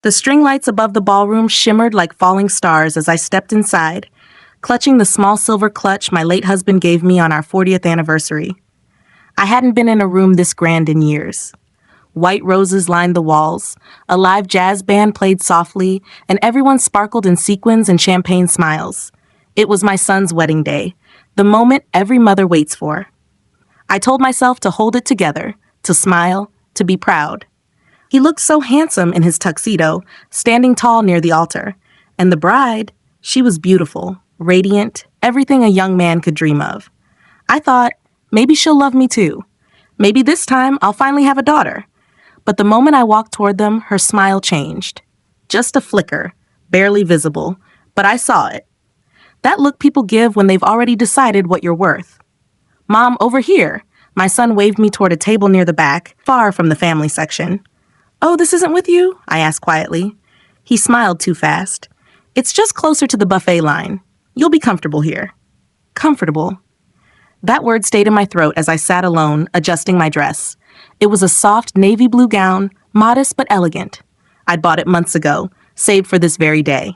The string lights above the ballroom shimmered like falling stars as I stepped inside, clutching the small silver clutch my late husband gave me on our 40th anniversary. I hadn't been in a room this grand in years. White roses lined the walls, a live jazz band played softly, and everyone sparkled in sequins and champagne smiles. It was my son's wedding day, the moment every mother waits for. I told myself to hold it together, to smile, to be proud. He looked so handsome in his tuxedo, standing tall near the altar. And the bride, she was beautiful, radiant, everything a young man could dream of. I thought, maybe she'll love me too. Maybe this time I'll finally have a daughter. But the moment I walked toward them, her smile changed. Just a flicker, barely visible, but I saw it. That look people give when they've already decided what you're worth. Mom, over here. My son waved me toward a table near the back, far from the family section. Oh, this isn't with you? I asked quietly. He smiled too fast. It's just closer to the buffet line. You'll be comfortable here. Comfortable. That word stayed in my throat as I sat alone, adjusting my dress. It was a soft navy blue gown, modest but elegant. I'd bought it months ago, saved for this very day.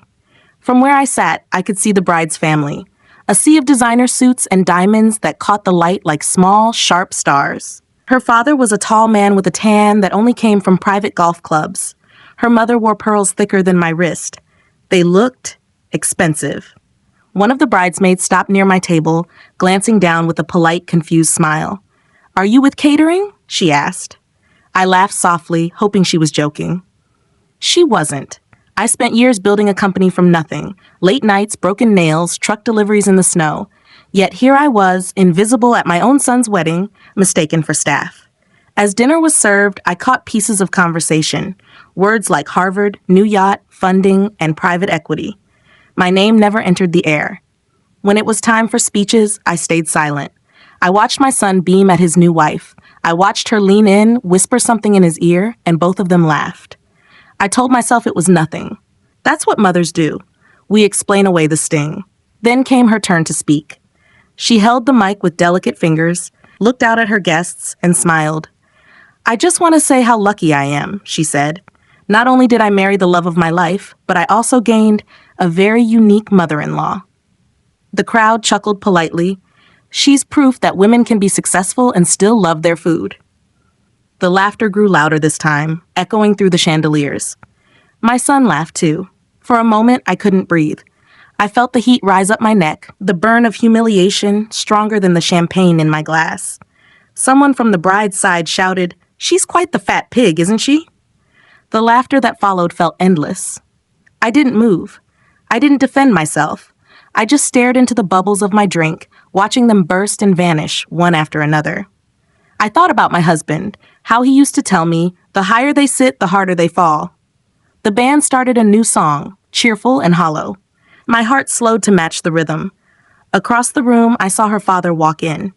From where I sat, I could see the bride's family, a sea of designer suits and diamonds that caught the light like small, sharp stars. Her father was a tall man with a tan that only came from private golf clubs. Her mother wore pearls thicker than my wrist. They looked expensive. One of the bridesmaids stopped near my table, glancing down with a polite, confused smile. Are you with catering? She asked. I laughed softly, hoping she was joking. She wasn't. I spent years building a company from nothing. Late nights, broken nails, truck deliveries in the snow. Yet here I was, invisible at my own son's wedding, mistaken for staff. As dinner was served, I caught pieces of conversation. Words like Harvard, new yacht, funding, and private equity. My name never entered the air. When it was time for speeches, I stayed silent. I watched my son beam at his new wife. I watched her lean in, whisper something in his ear, and both of them laughed. I told myself it was nothing. That's what mothers do. We explain away the sting. Then came her turn to speak. She held the mic with delicate fingers, looked out at her guests, and smiled. I just want to say how lucky I am, she said. Not only did I marry the love of my life, but I also gained a very unique mother-in-law. The crowd chuckled politely. She's proof that women can be successful and still love their food. The laughter grew louder this time, echoing through the chandeliers. My son laughed too. For a moment, I couldn't breathe. I felt the heat rise up my neck, the burn of humiliation stronger than the champagne in my glass. Someone from the bride's side shouted, "She's quite the fat pig, isn't she?" The laughter that followed felt endless. I didn't move. I didn't defend myself. I just stared into the bubbles of my drink, watching them burst and vanish one after another. I thought about my husband, how he used to tell me, the higher they sit, the harder they fall. The band started a new song, cheerful and hollow. My heart slowed to match the rhythm. Across the room, I saw her father walk in.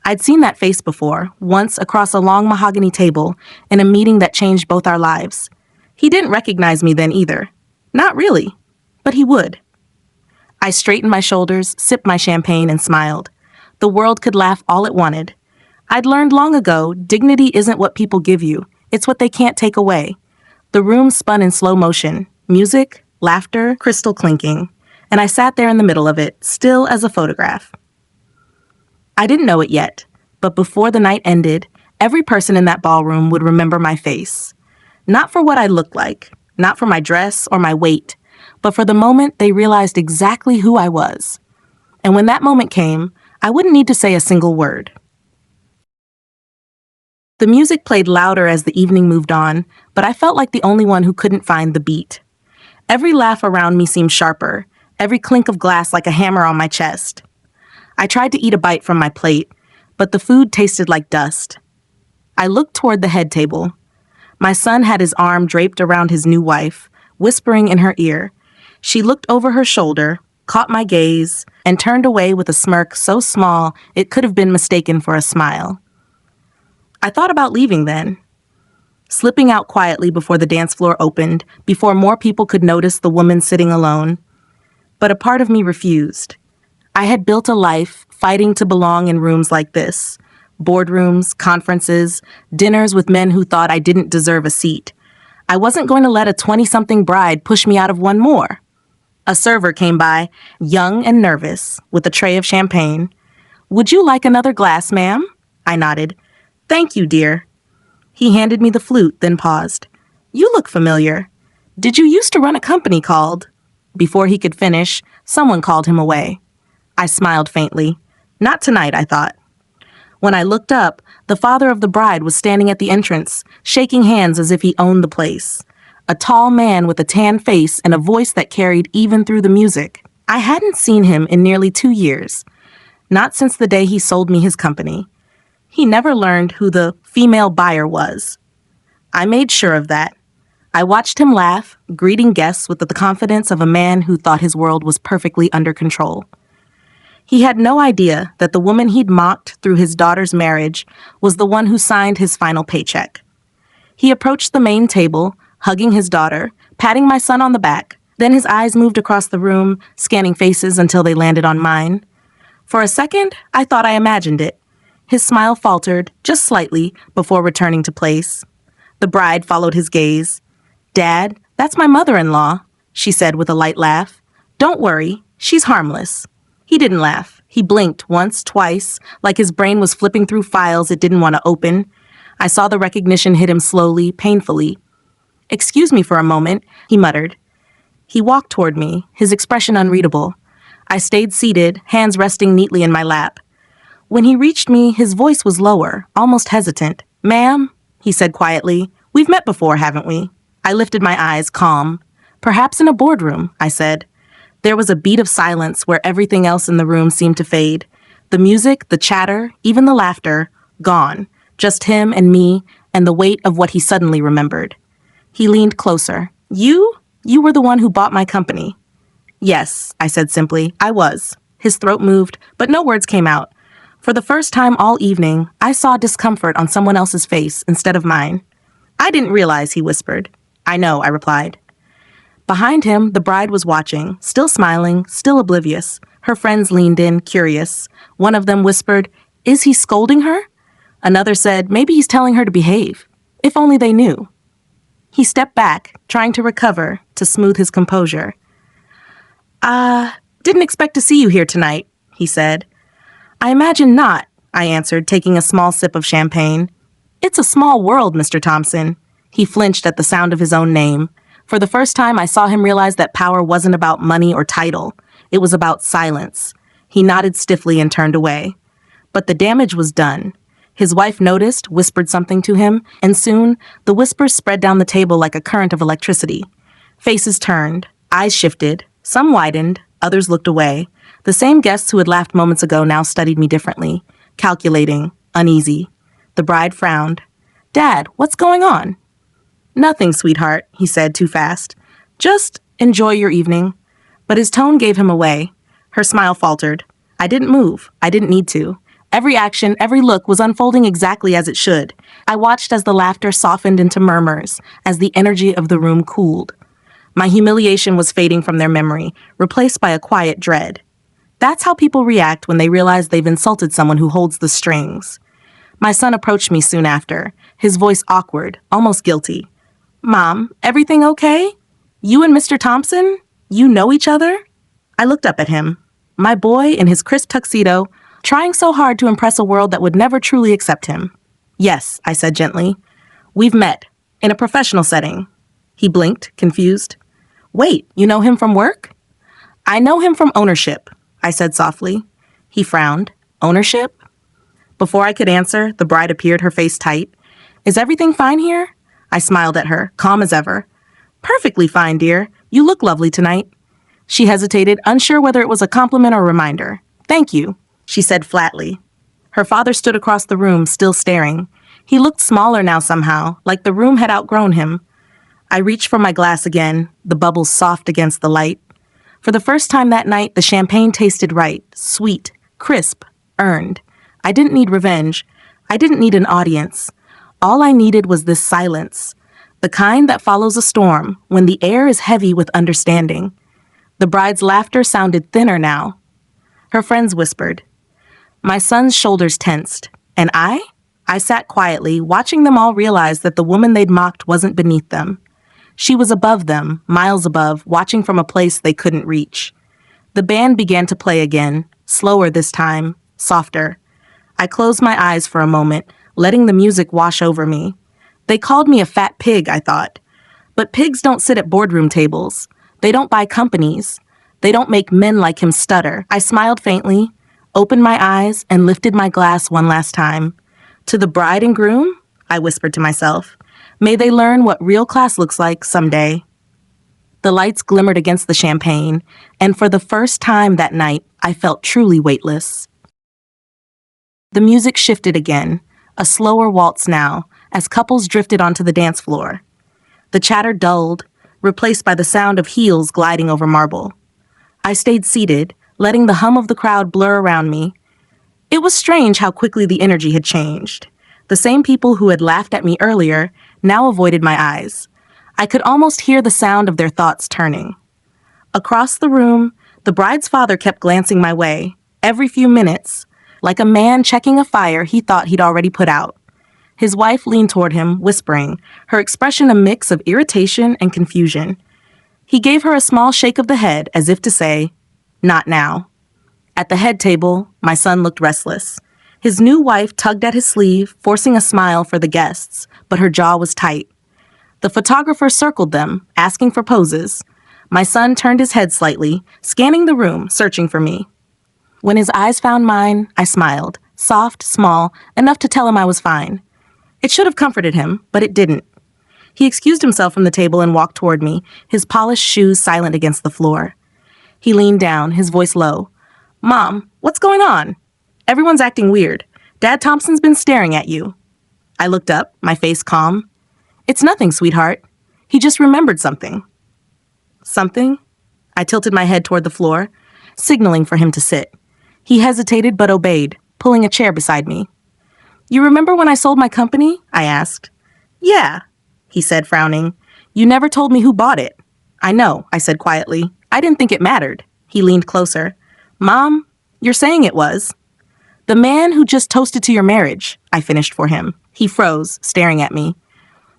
I'd seen that face before, once across a long mahogany table, in a meeting that changed both our lives. He didn't recognize me then either. Not really, but he would. I straightened my shoulders, sipped my champagne, and smiled. The world could laugh all it wanted. I'd learned long ago, dignity isn't what people give you, it's what they can't take away. The room spun in slow motion, music, laughter, crystal clinking, and I sat there in the middle of it, still as a photograph. I didn't know it yet, but before the night ended, every person in that ballroom would remember my face. Not for what I looked like, not for my dress or my weight, but for the moment they realized exactly who I was. And when that moment came, I wouldn't need to say a single word. The music played louder as the evening moved on, but I felt like the only one who couldn't find the beat. Every laugh around me seemed sharper, every clink of glass like a hammer on my chest. I tried to eat a bite from my plate, but the food tasted like dust. I looked toward the head table. My son had his arm draped around his new wife, whispering in her ear. She looked over her shoulder, caught my gaze, and turned away with a smirk so small it could have been mistaken for a smile. I thought about leaving then, slipping out quietly before the dance floor opened, before more people could notice the woman sitting alone. But a part of me refused. I had built a life fighting to belong in rooms like this, boardrooms, conferences, dinners with men who thought I didn't deserve a seat. I wasn't going to let a 20-something bride push me out of one more. A server came by, young and nervous, with a tray of champagne. "Would you like another glass, ma'am?" I nodded. "Thank you, dear." He handed me the flute, then paused. "You look familiar. Did you used to run a company called—" Before he could finish, someone called him away. I smiled faintly. Not tonight, I thought. When I looked up, the father of the bride was standing at the entrance, shaking hands as if he owned the place. A tall man with a tan face and a voice that carried even through the music. I hadn't seen him in nearly 2 years. Not since the day he sold me his company. He never learned who the female buyer was. I made sure of that. I watched him laugh, greeting guests with the confidence of a man who thought his world was perfectly under control. He had no idea that the woman he'd mocked through his daughter's marriage was the one who signed his final paycheck. He approached the main table, hugging his daughter, patting my son on the back. Then his eyes moved across the room, scanning faces until they landed on mine. For a second, I thought I imagined it. His smile faltered, just slightly, before returning to place. The bride followed his gaze. "Dad, that's my mother-in-law," she said with a light laugh. "Don't worry, she's harmless." He didn't laugh. He blinked once, twice, like his brain was flipping through files it didn't want to open. I saw the recognition hit him slowly, painfully. "Excuse me for a moment," he muttered. He walked toward me, his expression unreadable. I stayed seated, hands resting neatly in my lap. When he reached me, his voice was lower, almost hesitant. "Ma'am," he said quietly, "we've met before, haven't we?" I lifted my eyes, calm. "Perhaps in a boardroom," I said. There was a beat of silence where everything else in the room seemed to fade. The music, the chatter, even the laughter, gone. Just him and me, and the weight of what he suddenly remembered. He leaned closer. You were the one who bought my company." "Yes," I said simply. "I was." His throat moved, but no words came out. For the first time all evening, I saw discomfort on someone else's face instead of mine. "I didn't realize," he whispered. "I know," I replied. Behind him, the bride was watching, still smiling, still oblivious. Her friends leaned in, curious. One of them whispered, "Is he scolding her?" Another said, "Maybe he's telling her to behave." If only they knew. He stepped back, trying to recover, to smooth his composure. Didn't expect to see you here tonight," he said. "I imagine not," I answered, taking a small sip of champagne. "It's a small world, Mr. Thompson." He flinched at the sound of his own name. For the first time, I saw him realize that power wasn't about money or title. It was about silence. He nodded stiffly and turned away. But the damage was done. His wife noticed, whispered something to him, and soon the whispers spread down the table like a current of electricity. Faces turned, eyes shifted, some widened, others looked away. The same guests who had laughed moments ago now studied me differently, calculating, uneasy. The bride frowned. "Dad, what's going on?" "Nothing, sweetheart," he said too fast. "Just enjoy your evening." But his tone gave him away. Her smile faltered. I didn't move. I didn't need to. Every action, every look was unfolding exactly as it should. I watched as the laughter softened into murmurs, as the energy of the room cooled. My humiliation was fading from their memory, replaced by a quiet dread. That's how people react when they realize they've insulted someone who holds the strings. My son approached me soon after, his voice awkward, almost guilty. "Mom, everything okay? You and Mr. Thompson? You know each other?" I looked up at him. My boy in his crisp tuxedo, trying so hard to impress a world that would never truly accept him. "Yes," I said gently. "We've met, in a professional setting." He blinked, confused. "Wait, you know him from work?" "I know him from ownership," I said softly. He frowned. "Ownership?" Before I could answer, the bride appeared, her face tight. "Is everything fine here?" I smiled at her, calm as ever. "Perfectly fine, dear. You look lovely tonight." She hesitated, unsure whether it was a compliment or a reminder. "Thank you," she said flatly. Her father stood across the room, still staring. He looked smaller now somehow, like the room had outgrown him. I reached for my glass again, the bubbles soft against the light. For the first time that night, the champagne tasted right, sweet, crisp, earned. I didn't need revenge. I didn't need an audience. All I needed was this silence, the kind that follows a storm when the air is heavy with understanding. The bride's laughter sounded thinner now. Her friends whispered. My son's shoulders tensed. And I sat quietly, watching them all realize that the woman they'd mocked wasn't beneath them. She was above them, miles above, watching from a place they couldn't reach. The band began to play again, slower this time, softer. I closed my eyes for a moment, letting the music wash over me. They called me a fat pig, I thought. But pigs don't sit at boardroom tables. They don't buy companies. They don't make men like him stutter. I smiled faintly, opened my eyes, and lifted my glass one last time. To the bride and groom, I whispered to myself, may they learn what real class looks like someday. The lights glimmered against the champagne, and for the first time that night, I felt truly weightless. The music shifted again, a slower waltz now, as couples drifted onto the dance floor. The chatter dulled, replaced by the sound of heels gliding over marble. I stayed seated, letting the hum of the crowd blur around me. It was strange how quickly the energy had changed. The same people who had laughed at me earlier now avoided my eyes. I could almost hear the sound of their thoughts turning. Across the room, the bride's father kept glancing my way, every few minutes, like a man checking a fire he thought he'd already put out. His wife leaned toward him, whispering, her expression a mix of irritation and confusion. He gave her a small shake of the head as if to say, not now. At the head table, my son looked restless. His new wife tugged at his sleeve, forcing a smile for the guests, but her jaw was tight. The photographer circled them, asking for poses. My son turned his head slightly, scanning the room, searching for me. When his eyes found mine, I smiled, soft, small, enough to tell him I was fine. It should have comforted him, but it didn't. He excused himself from the table and walked toward me, his polished shoes silent against the floor. He leaned down, his voice low. Mom, what's going on? Everyone's acting weird. Dad Thompson's been staring at you. I looked up, my face calm. It's nothing, sweetheart. He just remembered something. Something? I tilted my head toward the floor, signaling for him to sit. He hesitated but obeyed, pulling a chair beside me. You remember when I sold my company? I asked. Yeah, he said, frowning. You never told me who bought it. I know, I said quietly. I didn't think it mattered. He leaned closer. Mom, you're saying it was. The man who just toasted to your marriage, I finished for him. He froze, staring at me.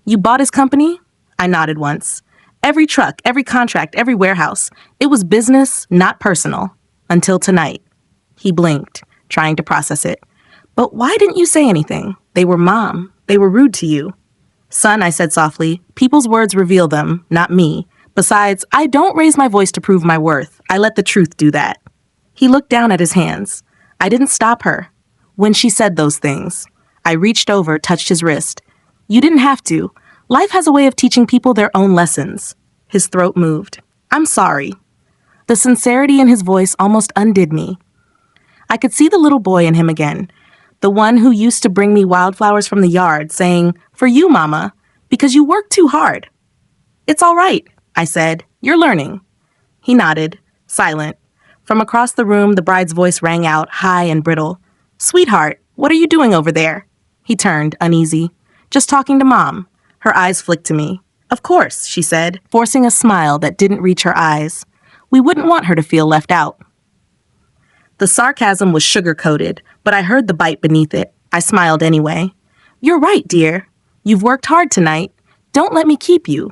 You bought his company? I nodded once. Every truck, every contract, every warehouse. It was business, not personal. Until tonight. He blinked, trying to process it. But why didn't you say anything? They were Mom. They were rude to you. Son, I said softly, people's words reveal them, not me. Besides, I don't raise my voice to prove my worth. I let the truth do that. He looked down at his hands. I didn't stop her. When she said those things, I reached over, touched his wrist. You didn't have to. Life has a way of teaching people their own lessons. His throat moved. I'm sorry. The sincerity in his voice almost undid me. I could see the little boy in him again, the one who used to bring me wildflowers from the yard, saying, for you, Mama, because you work too hard. It's all right, I said. You're learning. He nodded, silent. From across the room, the bride's voice rang out, high and brittle. Sweetheart, what are you doing over there? He turned, uneasy. Just talking to Mom. Her eyes flicked to me. Of course, she said, forcing a smile that didn't reach her eyes. We wouldn't want her to feel left out. The sarcasm was sugar-coated, but I heard the bite beneath it. I smiled anyway. You're right, dear. You've worked hard tonight. Don't let me keep you.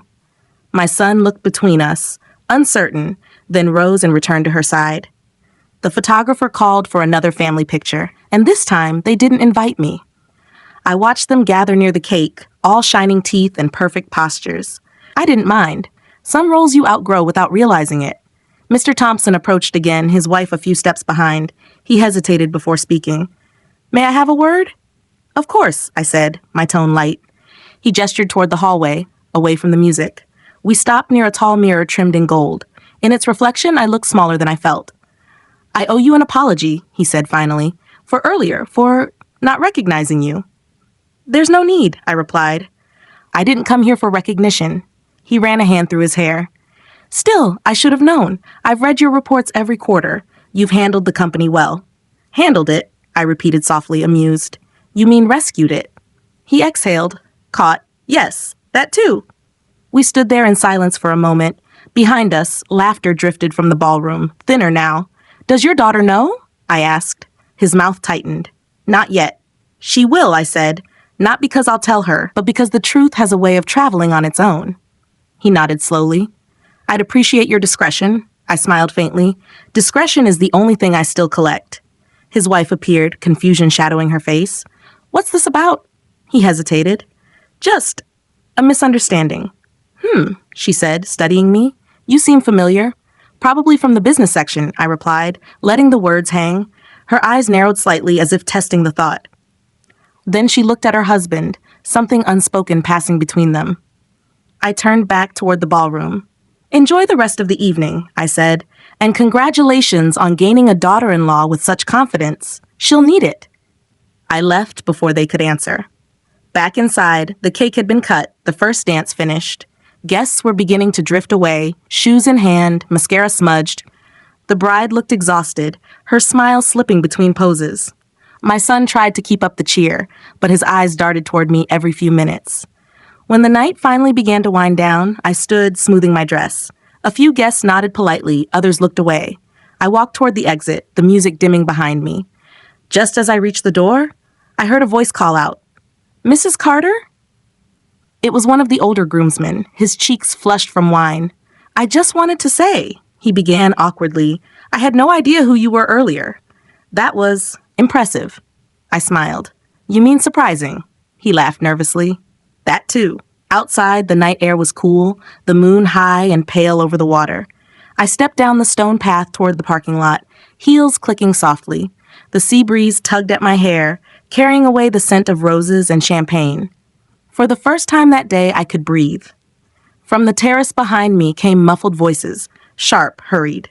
My son looked between us, uncertain, then rose and returned to her side. The photographer called for another family picture, and this time they didn't invite me. I watched them gather near the cake, all shining teeth and perfect postures. I didn't mind. Some roles you outgrow without realizing it. Mr. Thompson approached again, his wife a few steps behind. He hesitated before speaking. May I have a word? Of course, I said, my tone light. He gestured toward the hallway, away from the music. We stopped near a tall mirror trimmed in gold. In its reflection, I looked smaller than I felt. I owe you an apology, he said finally, for earlier, for not recognizing you. There's no need, I replied. I didn't come here for recognition. He ran a hand through his hair. Still, I should have known. I've read your reports every quarter. You've handled the company well. Handled it, I repeated softly, amused. You mean rescued it? He exhaled, caught. Yes, that too. We stood there in silence for a moment. Behind us, laughter drifted from the ballroom, thinner now. Does your daughter know? I asked. His mouth tightened. Not yet. She will, I said. Not because I'll tell her, but because the truth has a way of traveling on its own. He nodded slowly. I'd appreciate your discretion. I smiled faintly. Discretion is the only thing I still collect. His wife appeared, confusion shadowing her face. What's this about? He hesitated. Just a misunderstanding. She said, studying me. You seem familiar. Probably from the business section, I replied, letting the words hang. Her eyes narrowed slightly as if testing the thought. Then she looked at her husband, something unspoken passing between them. I turned back toward the ballroom. Enjoy the rest of the evening, I said, and congratulations on gaining a daughter-in-law with such confidence. She'll need it. I left before they could answer. Back inside, the cake had been cut, the first dance finished. Guests were beginning to drift away, shoes in hand, mascara smudged. The bride looked exhausted, her smile slipping between poses. My son tried to keep up the cheer, but his eyes darted toward me every few minutes. When the night finally began to wind down, I stood, smoothing my dress. A few guests nodded politely, others looked away. I walked toward the exit, the music dimming behind me. Just as I reached the door, I heard a voice call out, "Mrs. Carter?" It was one of the older groomsmen, his cheeks flushed from wine. "I just wanted to say," he began awkwardly, "I had no idea who you were earlier." "That was impressive." I smiled. "You mean surprising?" He laughed nervously. "That too." Outside, the night air was cool, the moon high and pale over the water. I stepped down the stone path toward the parking lot, heels clicking softly. The sea breeze tugged at my hair, carrying away the scent of roses and champagne. For the first time that day, I could breathe. From the terrace behind me came muffled voices, sharp, hurried.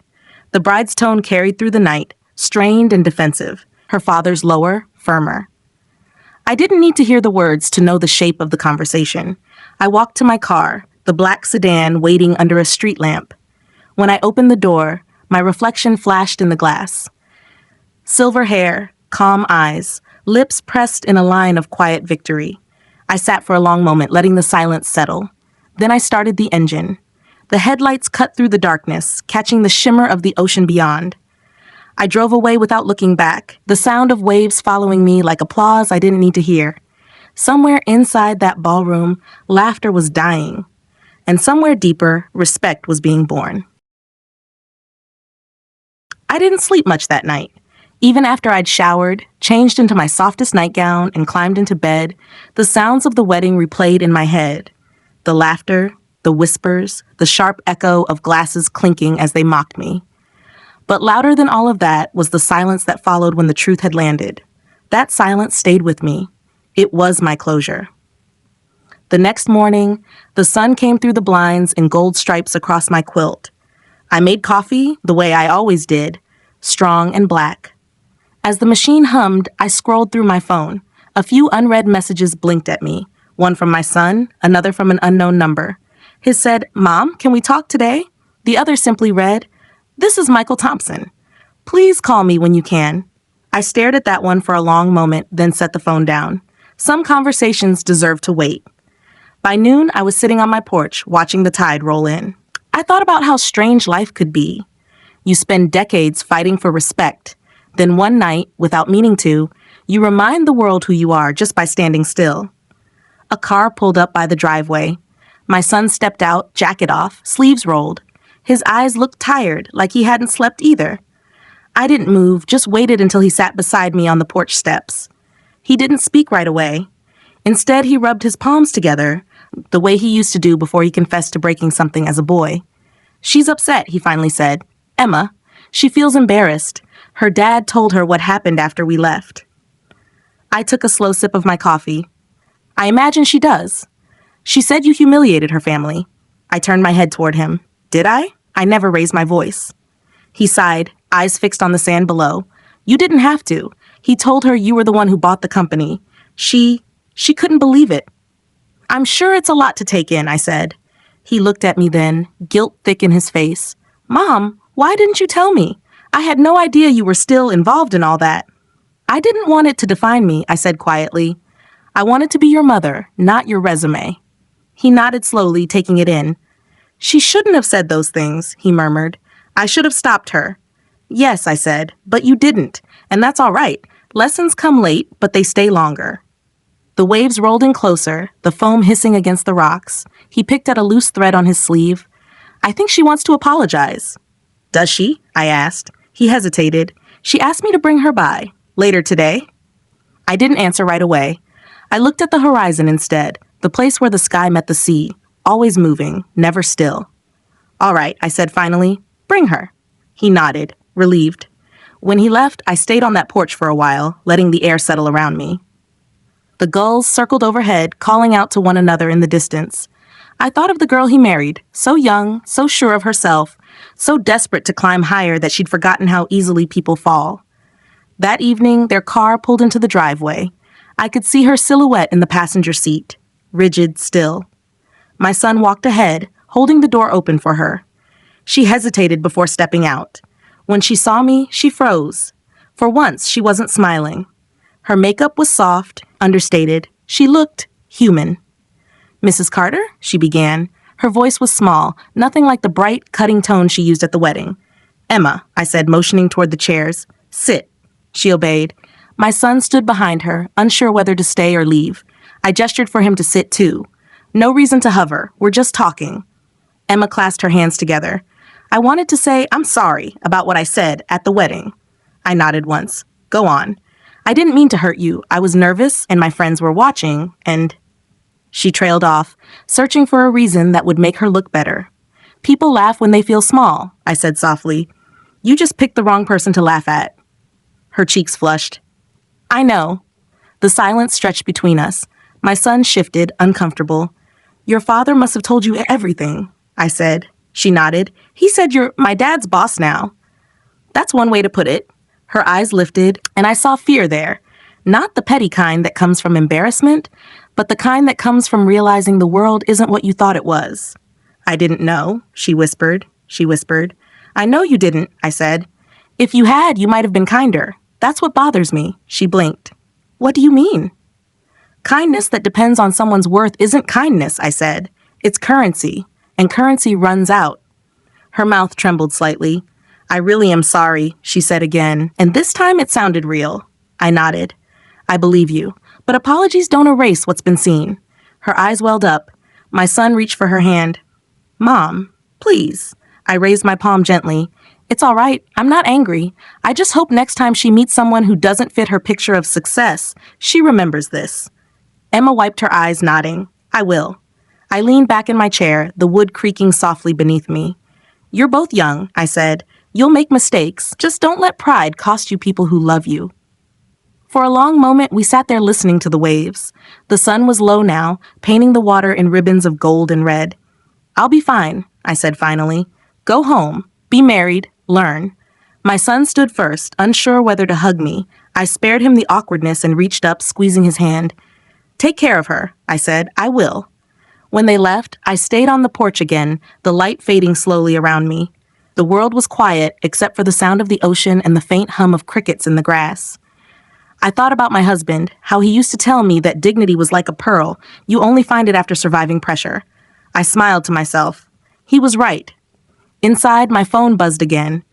The bride's tone carried through the night, strained and defensive, her father's lower, firmer. I didn't need to hear the words to know the shape of the conversation. I walked to my car, the black sedan waiting under a street lamp. When I opened the door, my reflection flashed in the glass. Silver hair, calm eyes, lips pressed in a line of quiet victory. I sat for a long moment, letting the silence settle. Then I started the engine. The headlights cut through the darkness, catching the shimmer of the ocean beyond. I drove away without looking back, the sound of waves following me like applause I didn't need to hear. Somewhere inside that ballroom, laughter was dying. And somewhere deeper, respect was being born. I didn't sleep much that night. Even after I'd showered, changed into my softest nightgown, and climbed into bed, the sounds of the wedding replayed in my head. The laughter, the whispers, the sharp echo of glasses clinking as they mocked me. But louder than all of that was the silence that followed when the truth had landed. That silence stayed with me. It was my closure. The next morning, the sun came through the blinds in gold stripes across my quilt. I made coffee the way I always did, strong and black. As the machine hummed, I scrolled through my phone. A few unread messages blinked at me, one from my son, another from an unknown number. His said, "Mom, can we talk today?" The other simply read, "This is Michael Thompson. Please call me when you can." I stared at that one for a long moment, then set the phone down. Some conversations deserve to wait. By noon, I was sitting on my porch, watching the tide roll in. I thought about how strange life could be. You spend decades fighting for respect. Then one night, without meaning to, you remind the world who you are just by standing still. A car pulled up by the driveway. My son stepped out, jacket off, sleeves rolled. His eyes looked tired, like he hadn't slept either. I didn't move, just waited until he sat beside me on the porch steps. He didn't speak right away. Instead, he rubbed his palms together, the way he used to do before he confessed to breaking something as a boy. "She's upset," he finally said. "Emma. She feels embarrassed. Her dad told her what happened after we left." I took a slow sip of my coffee. "I imagine she does. She said you humiliated her family." I turned my head toward him. "Did I? I never raised my voice." He sighed, eyes fixed on the sand below. "You didn't have to. He told her you were the one who bought the company. She couldn't believe it." "I'm sure it's a lot to take in," I said. He looked at me then, guilt thick in his face. "Mom, why didn't you tell me? I had no idea you were still involved in all that." "I didn't want it to define me," I said quietly. "I wanted to be your mother, not your resume." He nodded slowly, taking it in. "She shouldn't have said those things," he murmured. "I should have stopped her." "Yes," I said, "but you didn't, and that's all right. Lessons come late, but they stay longer." The waves rolled in closer, the foam hissing against the rocks. He picked at a loose thread on his sleeve. I think she wants to apologize. Does she? I asked. He hesitated. She asked me to bring her by. Later today? I didn't answer right away. I looked at the horizon instead, the place where the sky met the sea, always moving, never still. All right, I said finally. Bring her. He nodded, relieved. When he left, I stayed on that porch for a while, letting the air settle around me. The gulls circled overhead, calling out to one another in the distance. I thought of the girl he married, so young, so sure of herself, so desperate to climb higher that she'd forgotten how easily people fall. That evening, their car pulled into the driveway. I could see her silhouette in the passenger seat, rigid still. My son walked ahead, holding the door open for her. She hesitated before stepping out. When she saw me, she froze. For once, she wasn't smiling. Her makeup was soft, understated. She looked human. Mrs. Carter, she began. Her voice was small, nothing like the bright, cutting tone she used at the wedding. Emma, I said, motioning toward the chairs. Sit. She obeyed. My son stood behind her, unsure whether to stay or leave. I gestured for him to sit too. No reason to hover. We're just talking. Emma clasped her hands together. I wanted to say I'm sorry about what I said at the wedding. I nodded once. Go on. I didn't mean to hurt you. I was nervous and my friends were watching and... She trailed off, searching for a reason that would make her look better. People laugh when they feel small, I said softly. You just picked the wrong person to laugh at. Her cheeks flushed. I know. The silence stretched between us. My son shifted, uncomfortable. Your father must have told you everything, I said. She nodded. He said you're my dad's boss now. That's one way to put it. Her eyes lifted, and I saw fear there. Not the petty kind that comes from embarrassment, but the kind that comes from realizing the world isn't what you thought it was. I didn't know, she whispered. I know you didn't, I said. If you had, you might have been kinder. That's what bothers me. She blinked. What do you mean? Kindness that depends on someone's worth isn't kindness, I said. It's currency, and currency runs out. Her mouth trembled slightly. I really am sorry, she said again, and this time it sounded real. I nodded. I believe you, but apologies don't erase what's been seen. Her eyes welled up. My son reached for her hand. Mom, please. I raised my palm gently. It's all right. I'm not angry. I just hope next time she meets someone who doesn't fit her picture of success, she remembers this. Emma wiped her eyes, nodding. I will. I leaned back in my chair, the wood creaking softly beneath me. You're both young, I said. You'll make mistakes. Just don't let pride cost you people who love you. For a long moment, we sat there listening to the waves. The sun was low now, painting the water in ribbons of gold and red. I'll be fine, I said finally. Go home. Be married. Learn. My son stood first, unsure whether to hug me. I spared him the awkwardness and reached up, squeezing his hand. Take care of her, I said. I will. When they left, I stayed on the porch again, the light fading slowly around me. The world was quiet, except for the sound of the ocean and the faint hum of crickets in the grass. I thought about my husband, how he used to tell me that dignity was like a pearl. You only find it after surviving pressure. I smiled to myself. He was right. Inside, my phone buzzed again.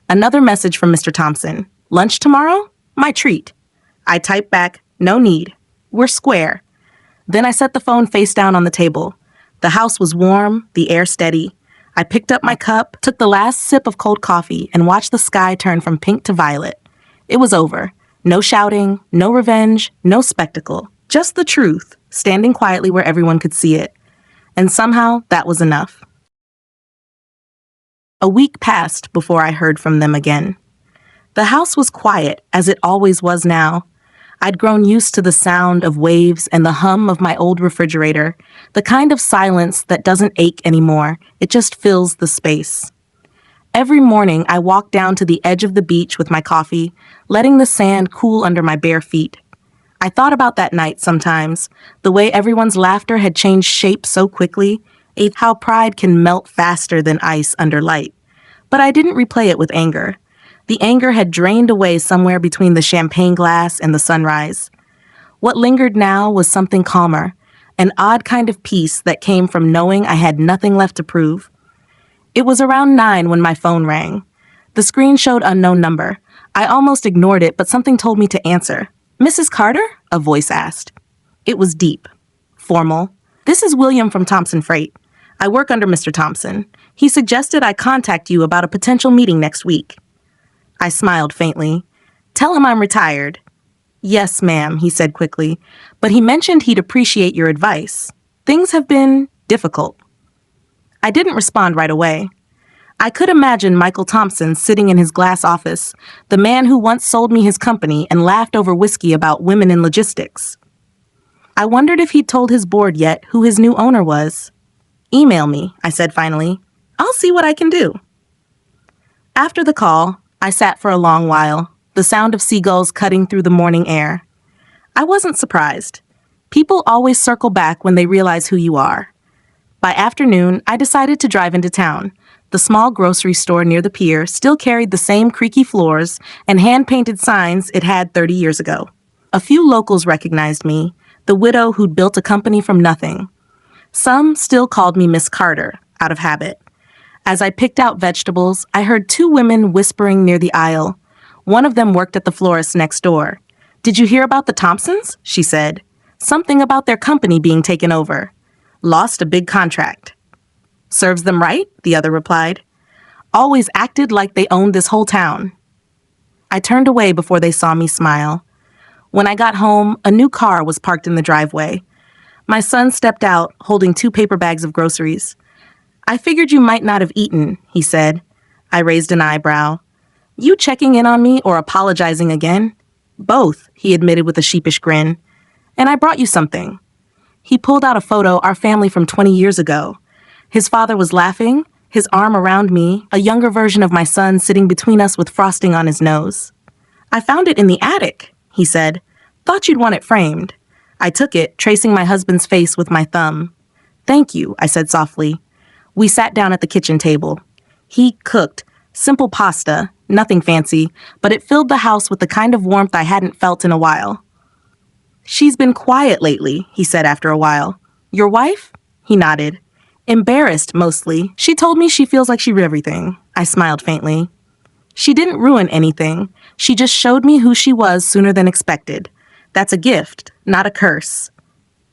Another message from Mr. Thompson. Lunch tomorrow? My treat. I typed back, no need. We're square. Then I set the phone face down on the table. The house was warm, the air steady. I picked up my cup, took the last sip of cold coffee, and watched the sky turn from pink to violet. It was over. No shouting, no revenge, no spectacle. Just the truth, standing quietly where everyone could see it. And somehow, that was enough. A week passed before I heard from them again. The house was quiet, as it always was now. I'd grown used to the sound of waves and the hum of my old refrigerator, the kind of silence that doesn't ache anymore. It just fills the space. Every morning, I walked down to the edge of the beach with my coffee, letting the sand cool under my bare feet. I thought about that night sometimes, the way everyone's laughter had changed shape so quickly, how pride can melt faster than ice under light. But I didn't replay it with anger. The anger had drained away somewhere between the champagne glass and the sunrise. What lingered now was something calmer, an odd kind of peace that came from knowing I had nothing left to prove. It was around 9 when my phone rang. The screen showed unknown number. I almost ignored it, but something told me to answer. Mrs. Carter? A voice asked. It was deep, formal. This is William from Thompson Freight. I work under Mr. Thompson. He suggested I contact you about a potential meeting next week. I smiled faintly. Tell him I'm retired. Yes, ma'am, he said quickly, but he mentioned he'd appreciate your advice. Things have been difficult. I didn't respond right away. I could imagine Michael Thompson sitting in his glass office, the man who once sold me his company and laughed over whiskey about women in logistics. I wondered if he'd told his board yet who his new owner was. Email me, I said finally. I'll see what I can do. After the call, I sat for a long while, the sound of seagulls cutting through the morning air. I wasn't surprised. People always circle back when they realize who you are. By afternoon, I decided to drive into town. The small grocery store near the pier still carried the same creaky floors and hand-painted signs it had 30 years ago. A few locals recognized me, the widow who'd built a company from nothing. Some still called me Miss Carter, out of habit. As I picked out vegetables, I heard two women whispering near the aisle. One of them worked at the florist next door. Did you hear about the Thompsons? She said. Something about their company being taken over. Lost a big contract. Serves them right, the other replied. Always acted like they owned this whole town. I turned away before they saw me smile. When I got home, a new car was parked in the driveway. My son stepped out, holding 2 paper bags of groceries. I figured you might not have eaten, he said. I raised an eyebrow. You checking in on me or apologizing again? Both, he admitted with a sheepish grin. And I brought you something. He pulled out a photo our family from 20 years ago. His father was laughing, his arm around me, a younger version of my son sitting between us with frosting on his nose. I found it in the attic, he said. Thought you'd want it framed. I took it, tracing my husband's face with my thumb. Thank you, I said softly. We sat down at the kitchen table. He cooked, simple pasta, nothing fancy, but it filled the house with the kind of warmth I hadn't felt in a while. She's been quiet lately, he said after a while. Your wife? He nodded. Embarrassed, mostly. She told me she feels like she ruined everything. I smiled faintly. She didn't ruin anything. She just showed me who she was sooner than expected. That's a gift, not a curse.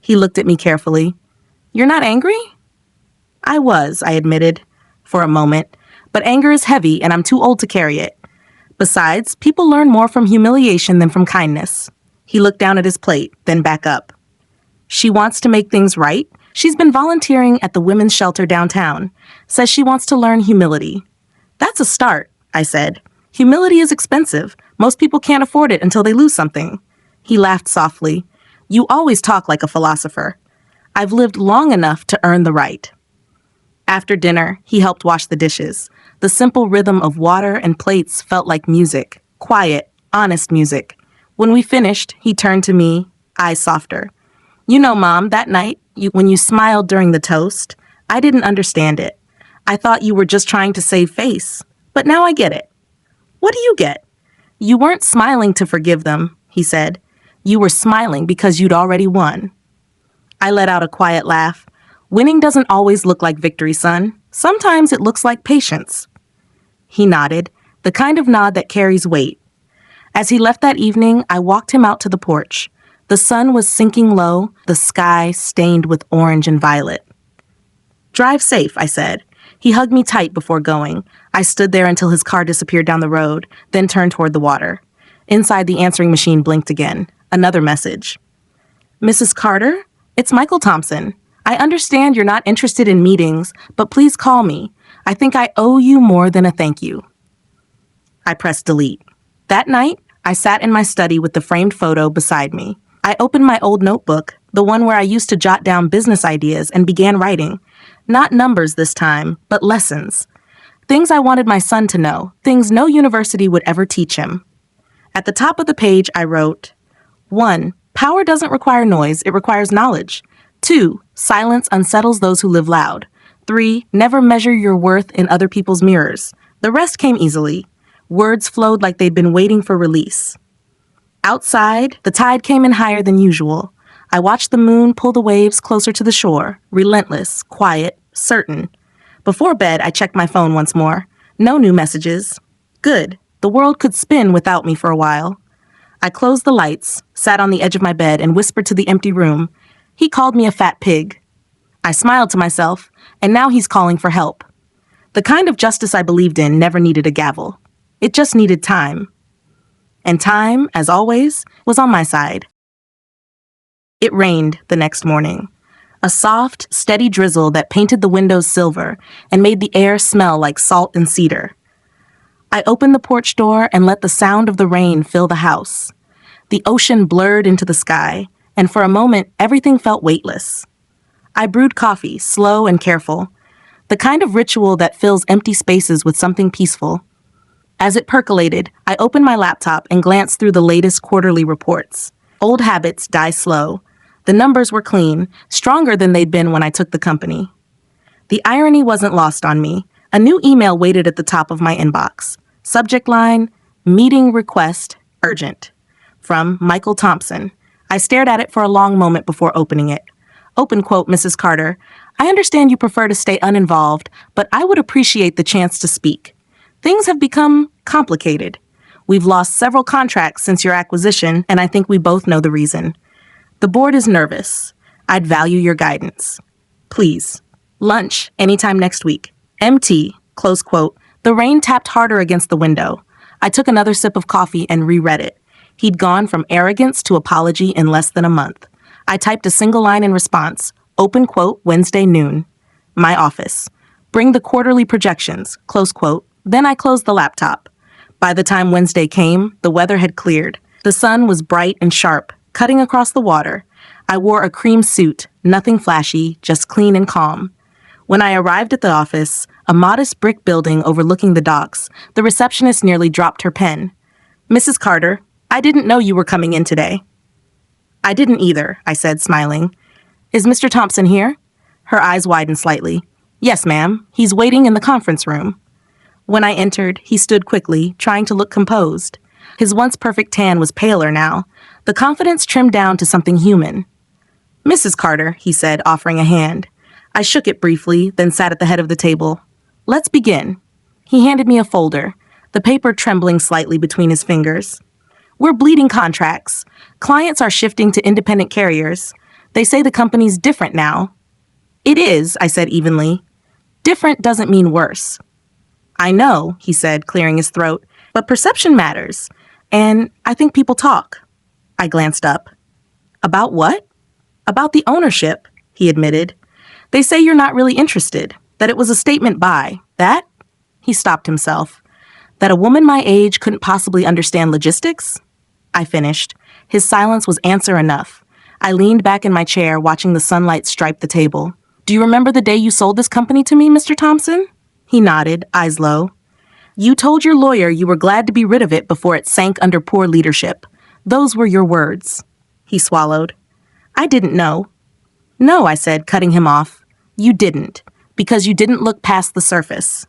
He looked at me carefully. You're not angry? I was, I admitted, for a moment. But anger is heavy, and I'm too old to carry it. Besides, people learn more from humiliation than from kindness. He looked down at his plate, then back up. She wants to make things right. She's been volunteering at the women's shelter downtown. Says she wants to learn humility. That's a start, I said. Humility is expensive. Most people can't afford it until they lose something. He laughed softly. You always talk like a philosopher. I've lived long enough to earn the right. After dinner, he helped wash the dishes. The simple rhythm of water and plates felt like music. Quiet, honest music. When we finished, he turned to me, eyes softer. You know, Mom, that night, when you smiled during the toast, I didn't understand it. I thought you were just trying to save face. But now I get it. What do you get? You weren't smiling to forgive them, he said. You were smiling because you'd already won. I let out a quiet laugh. Winning doesn't always look like victory, son. Sometimes it looks like patience. He nodded, the kind of nod that carries weight. As he left that evening, I walked him out to the porch. The sun was sinking low, the sky stained with orange and violet. Drive safe, I said. He hugged me tight before going. I stood there until his car disappeared down the road, then turned toward the water. Inside, the answering machine blinked again. Another message. Mrs. Carter, it's Michael Thompson. I understand you're not interested in meetings, but please call me. I think I owe you more than a thank you. I pressed delete. That night, I sat in my study with the framed photo beside me. I opened my old notebook, the one where I used to jot down business ideas, and began writing. Not numbers this time, but lessons. Things I wanted my son to know, things no university would ever teach him. At the top of the page, I wrote, 1. Power doesn't require noise, it requires knowledge. 2. Silence unsettles those who live loud. 3. Never measure your worth in other people's mirrors. The rest came easily. Words flowed like they'd been waiting for release. Outside, the tide came in higher than usual. I watched the moon pull the waves closer to the shore, relentless, quiet, certain. Before bed, I checked my phone once more. No new messages. Good. The world could spin without me for a while. I closed the lights, sat on the edge of my bed, and whispered to the empty room. He called me a fat pig. I smiled to myself, and now he's calling for help. The kind of justice I believed in never needed a gavel. It just needed time. And time, as always, was on my side. It rained the next morning. A soft, steady drizzle that painted the windows silver and made the air smell like salt and cedar. I opened the porch door and let the sound of the rain fill the house. The ocean blurred into the sky, and for a moment, everything felt weightless. I brewed coffee, slow and careful, the kind of ritual that fills empty spaces with something peaceful. As it percolated, I opened my laptop and glanced through the latest quarterly reports. Old habits die slow. The numbers were clean, stronger than they'd been when I took the company. The irony wasn't lost on me. A new email waited at the top of my inbox. Subject line, meeting request, urgent. From Michael Thompson. I stared at it for a long moment before opening it. Open quote, Mrs. Carter. I understand you prefer to stay uninvolved, but I would appreciate the chance to speak. Things have become complicated. We've lost several contracts since your acquisition, and I think we both know the reason. The board is nervous. I'd value your guidance. Please. Lunch, anytime next week. MT, close quote. The rain tapped harder against the window. I took another sip of coffee and reread it. He'd gone from arrogance to apology in less than a month. I typed a single line in response. Open quote, Wednesday noon. My office. Bring the quarterly projections, close quote. Then I closed the laptop. By the time Wednesday came, the weather had cleared. The sun was bright and sharp, cutting across the water. I wore a cream suit, nothing flashy, just clean and calm. When I arrived at the office, a modest brick building overlooking the docks, the receptionist nearly dropped her pen. Mrs. Carter, I didn't know you were coming in today. I didn't either, I said, smiling. Is Mr. Thompson here? Her eyes widened slightly. Yes, ma'am. He's waiting in the conference room. When I entered, he stood quickly, trying to look composed. His once perfect tan was paler now, the confidence trimmed down to something human. Mrs. Carter, he said, offering a hand. I shook it briefly, then sat at the head of the table. Let's begin. He handed me a folder, the paper trembling slightly between his fingers. We're bleeding contracts. Clients are shifting to independent carriers. They say the company's different now. It is, I said evenly. Different doesn't mean worse. I know, he said, clearing his throat, but perception matters. And I think people talk. I glanced up. About what? About the ownership, he admitted. They say you're not really interested, that it was a statement by, that? He stopped himself. That a woman my age couldn't possibly understand logistics? I finished. His silence was answer enough. I leaned back in my chair, watching the sunlight stripe the table. Do you remember the day you sold this company to me, Mr. Thompson? He nodded, eyes low. You told your lawyer you were glad to be rid of it before it sank under poor leadership. Those were your words. He swallowed. I didn't know. No, I said, cutting him off. You didn't, because you didn't look past the surface.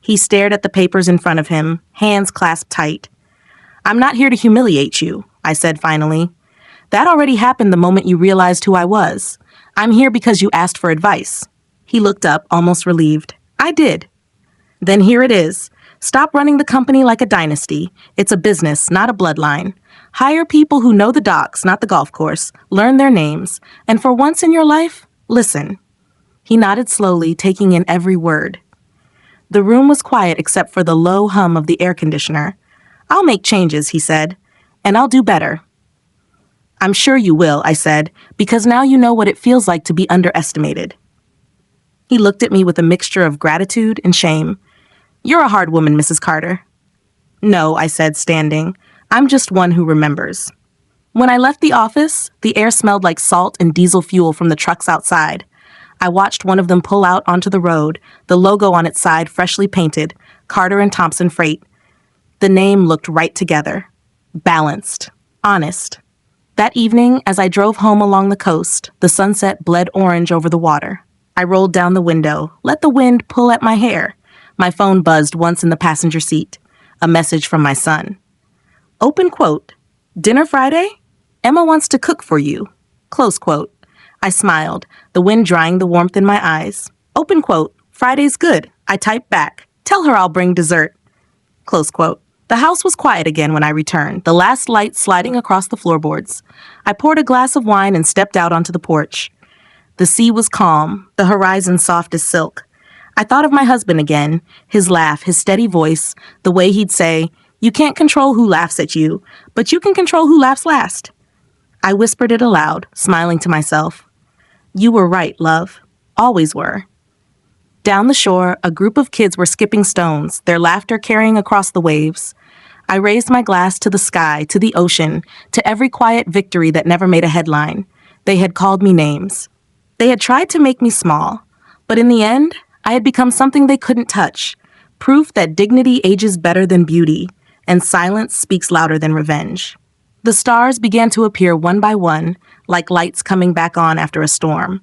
He stared at the papers in front of him, hands clasped tight. I'm not here to humiliate you, I said finally. That already happened the moment you realized who I was. I'm here because you asked for advice. He looked up, almost relieved. I did. Then here it is. Stop running the company like a dynasty. It's a business, not a bloodline. Hire people who know the docks, not the golf course. Learn their names. And for once in your life, listen. He nodded slowly, taking in every word. The room was quiet except for the low hum of the air conditioner. I'll make changes, he said, and I'll do better. I'm sure you will, I said, because now you know what it feels like to be underestimated. He looked at me with a mixture of gratitude and shame. You're a hard woman, Mrs. Carter. No, I said, standing. I'm just one who remembers. When I left the office, the air smelled like salt and diesel fuel from the trucks outside. I watched one of them pull out onto the road, the logo on its side freshly painted, Carter and Thompson Freight. The name looked right together. Balanced. Honest. That evening, as I drove home along the coast, the sunset bled orange over the water. I rolled down the window, let the wind pull at my hair. My phone buzzed once in the passenger seat. A message from my son. Open quote. Dinner Friday? Emma wants to cook for you. Close quote. I smiled, the wind drying the warmth in my eyes. Open quote. Friday's good. I typed back. Tell her I'll bring dessert. Close quote. The house was quiet again when I returned, the last light sliding across the floorboards. I poured a glass of wine and stepped out onto the porch. The sea was calm, the horizon soft as silk. I thought of my husband again, his laugh, his steady voice, the way he'd say, "You can't control who laughs at you, but you can control who laughs last." I whispered it aloud, smiling to myself. You were right, love. Always were. Down the shore, a group of kids were skipping stones, their laughter carrying across the waves. I raised my glass to the sky, to the ocean, to every quiet victory that never made a headline. They had called me names. They had tried to make me small, but in the end, I had become something they couldn't touch, proof that dignity ages better than beauty, and silence speaks louder than revenge. The stars began to appear one by one, like lights coming back on after a storm.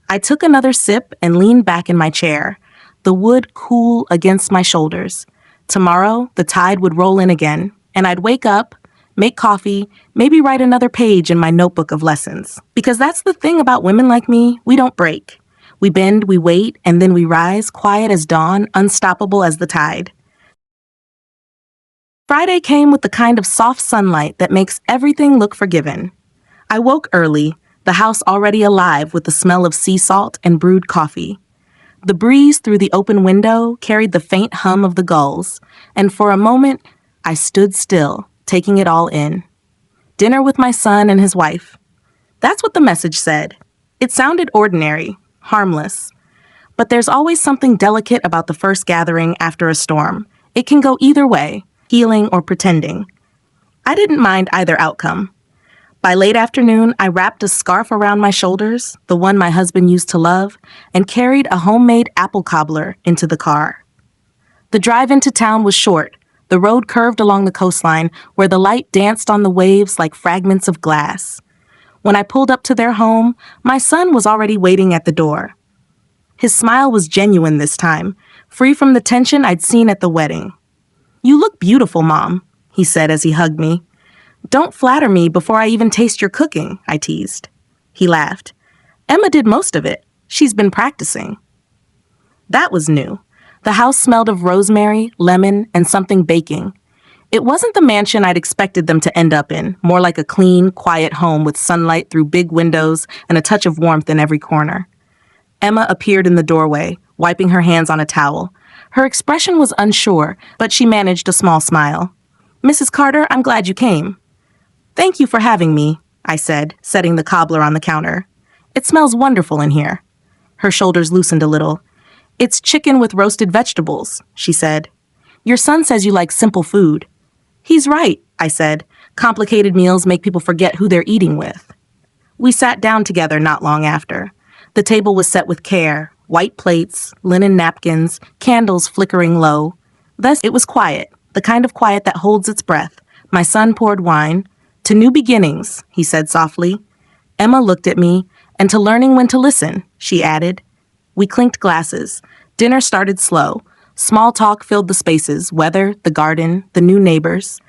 I took another sip and leaned back in my chair, the wood cool against my shoulders. Tomorrow, the tide would roll in again, and I'd wake up, make coffee, maybe write another page in my notebook of lessons. Because that's the thing about women like me, we don't break. We bend, we wait, and then we rise, quiet as dawn, unstoppable as the tide. Friday came with the kind of soft sunlight that makes everything look forgiven. I woke early, the house already alive with the smell of sea salt and brewed coffee. The breeze through the open window carried the faint hum of the gulls, and for a moment, I stood still, taking it all in. Dinner with my son and his wife. That's what the message said. It sounded ordinary, harmless. But there's always something delicate about the first gathering after a storm. It can go either way, healing or pretending. I didn't mind either outcome. By late afternoon, I wrapped a scarf around my shoulders, the one my husband used to love, and carried a homemade apple cobbler into the car. The drive into town was short. The road curved along the coastline, where the light danced on the waves like fragments of glass. When I pulled up to their home, my son was already waiting at the door. His smile was genuine this time, free from the tension I'd seen at the wedding. "You look beautiful, Mom," he said as he hugged me. "Don't flatter me before I even taste your cooking," I teased. He laughed. "Emma did most of it. She's been practicing." That was new. The house smelled of rosemary, lemon, and something baking. It wasn't the mansion I'd expected them to end up in, more like a clean, quiet home with sunlight through big windows and a touch of warmth in every corner. Emma appeared in the doorway, wiping her hands on a towel. Her expression was unsure, but she managed a small smile. "Mrs. Carter, I'm glad you came." "Thank you for having me," I said, setting the cobbler on the counter. "It smells wonderful in here." Her shoulders loosened a little. "It's chicken with roasted vegetables," she said. "Your son says you like simple food." "He's right," I said. "Complicated meals make people forget who they're eating with." We sat down together not long after. The table was set with care, white plates, linen napkins, candles flickering low. Thus it was quiet, the kind of quiet that holds its breath. My son poured wine. "To new beginnings," he said softly. Emma looked at me, "and to learning when to listen," she added. We clinked glasses. Dinner started slow. Small talk filled the spaces, weather, the garden, the new neighbors.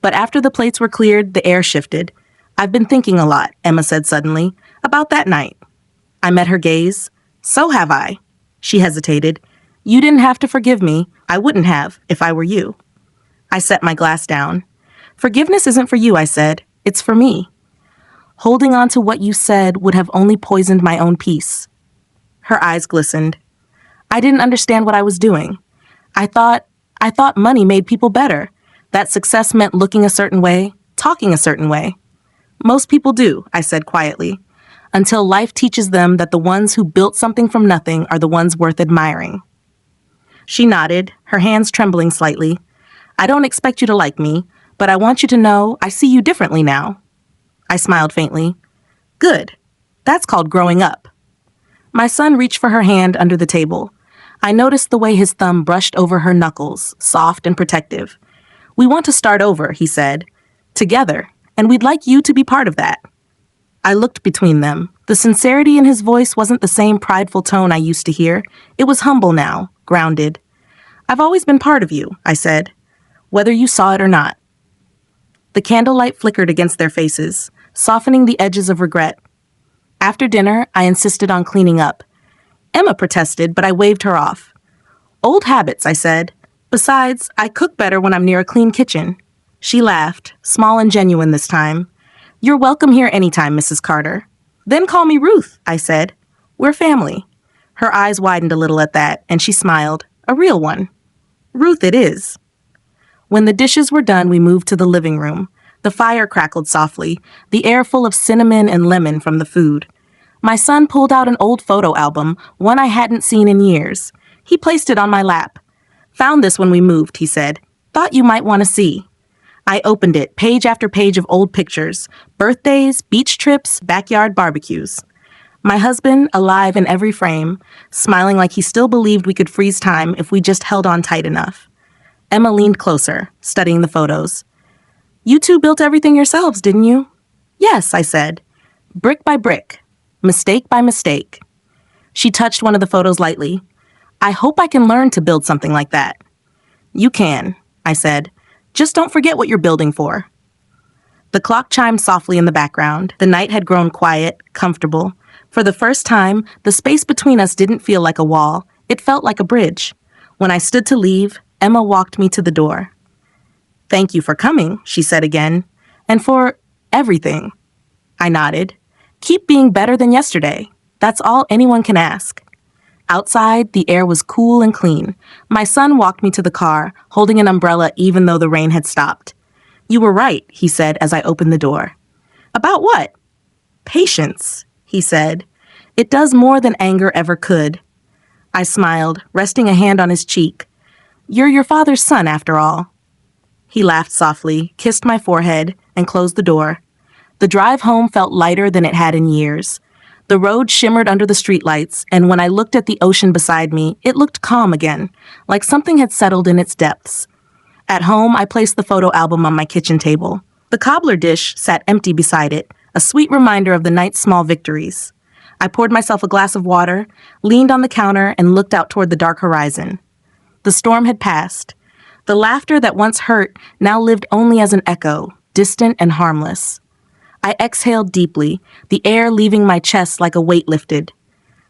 But after the plates were cleared, the air shifted. "I've been thinking a lot," Emma said suddenly, "about that night." I met her gaze. "So have I." She hesitated. "You didn't have to forgive me. I wouldn't have, if I were you." I set my glass down. "Forgiveness isn't for you," I said. "It's for me." Holding on to what you said would have only poisoned my own peace. Her eyes glistened. I didn't understand what I was doing. I thought money made people better, that success meant looking a certain way, talking a certain way. "Most people do," I said quietly, "until life teaches them that the ones who built something from nothing are the ones worth admiring." She nodded, her hands trembling slightly. "I don't expect you to like me, but I want you to know I see you differently now." I smiled faintly. "Good. That's called growing up." My son reached for her hand under the table. I noticed the way his thumb brushed over her knuckles, soft and protective. "We want to start over," he said. "Together, and we'd like you to be part of that." I looked between them. The sincerity in his voice wasn't the same prideful tone I used to hear. It was humble now, grounded. "I've always been part of you," I said, "whether you saw it or not." The candlelight flickered against their faces, softening the edges of regret. After dinner, I insisted on cleaning up. Emma protested, but I waved her off. "Old habits," I said. "Besides, I cook better when I'm near a clean kitchen." She laughed, small and genuine this time. "You're welcome here anytime, Mrs. Carter." "Then call me Ruth," I said. We're family. Her eyes widened a little at that, and she smiled. A real one. Ruth it is. When the dishes were done, we moved to the living room. The fire crackled softly, the air full of cinnamon and lemon from the food. My son pulled out an old photo album, one I hadn't seen in years. He placed it on my lap. Found this when we moved, he said. Thought you might want to see. I opened it, page after page of old pictures. Birthdays, beach trips, backyard barbecues. My husband, alive in every frame, smiling like he still believed we could freeze time if we just held on tight enough. Emma leaned closer, studying the photos. You two built everything yourselves, didn't you? Yes, I said. Brick by brick. Mistake by mistake. She touched one of the photos lightly. I hope I can learn to build something like that. You can, I said. Just don't forget what you're building for. The clock chimed softly in the background. The night had grown quiet, comfortable. For the first time, the space between us didn't feel like a wall. It felt like a bridge. When I stood to leave, Emma walked me to the door. Thank you for coming, she said again. And for everything. I nodded. Keep being better than yesterday. That's all anyone can ask. Outside, the air was cool and clean. My son walked me to the car, holding an umbrella even though the rain had stopped. You were right, he said as I opened the door. About what? Patience, he said. It does more than anger ever could. I smiled, resting a hand on his cheek. You're your father's son, after all. He laughed softly, kissed my forehead, and closed the door. The drive home felt lighter than it had in years. The road shimmered under the streetlights, and when I looked at the ocean beside me, it looked calm again, like something had settled in its depths. At home, I placed the photo album on my kitchen table. The cobbler dish sat empty beside it, a sweet reminder of the night's small victories. I poured myself a glass of water, leaned on the counter, and looked out toward the dark horizon. The storm had passed. The laughter that once hurt now lived only as an echo, distant and harmless. I exhaled deeply, the air leaving my chest like a weight lifted.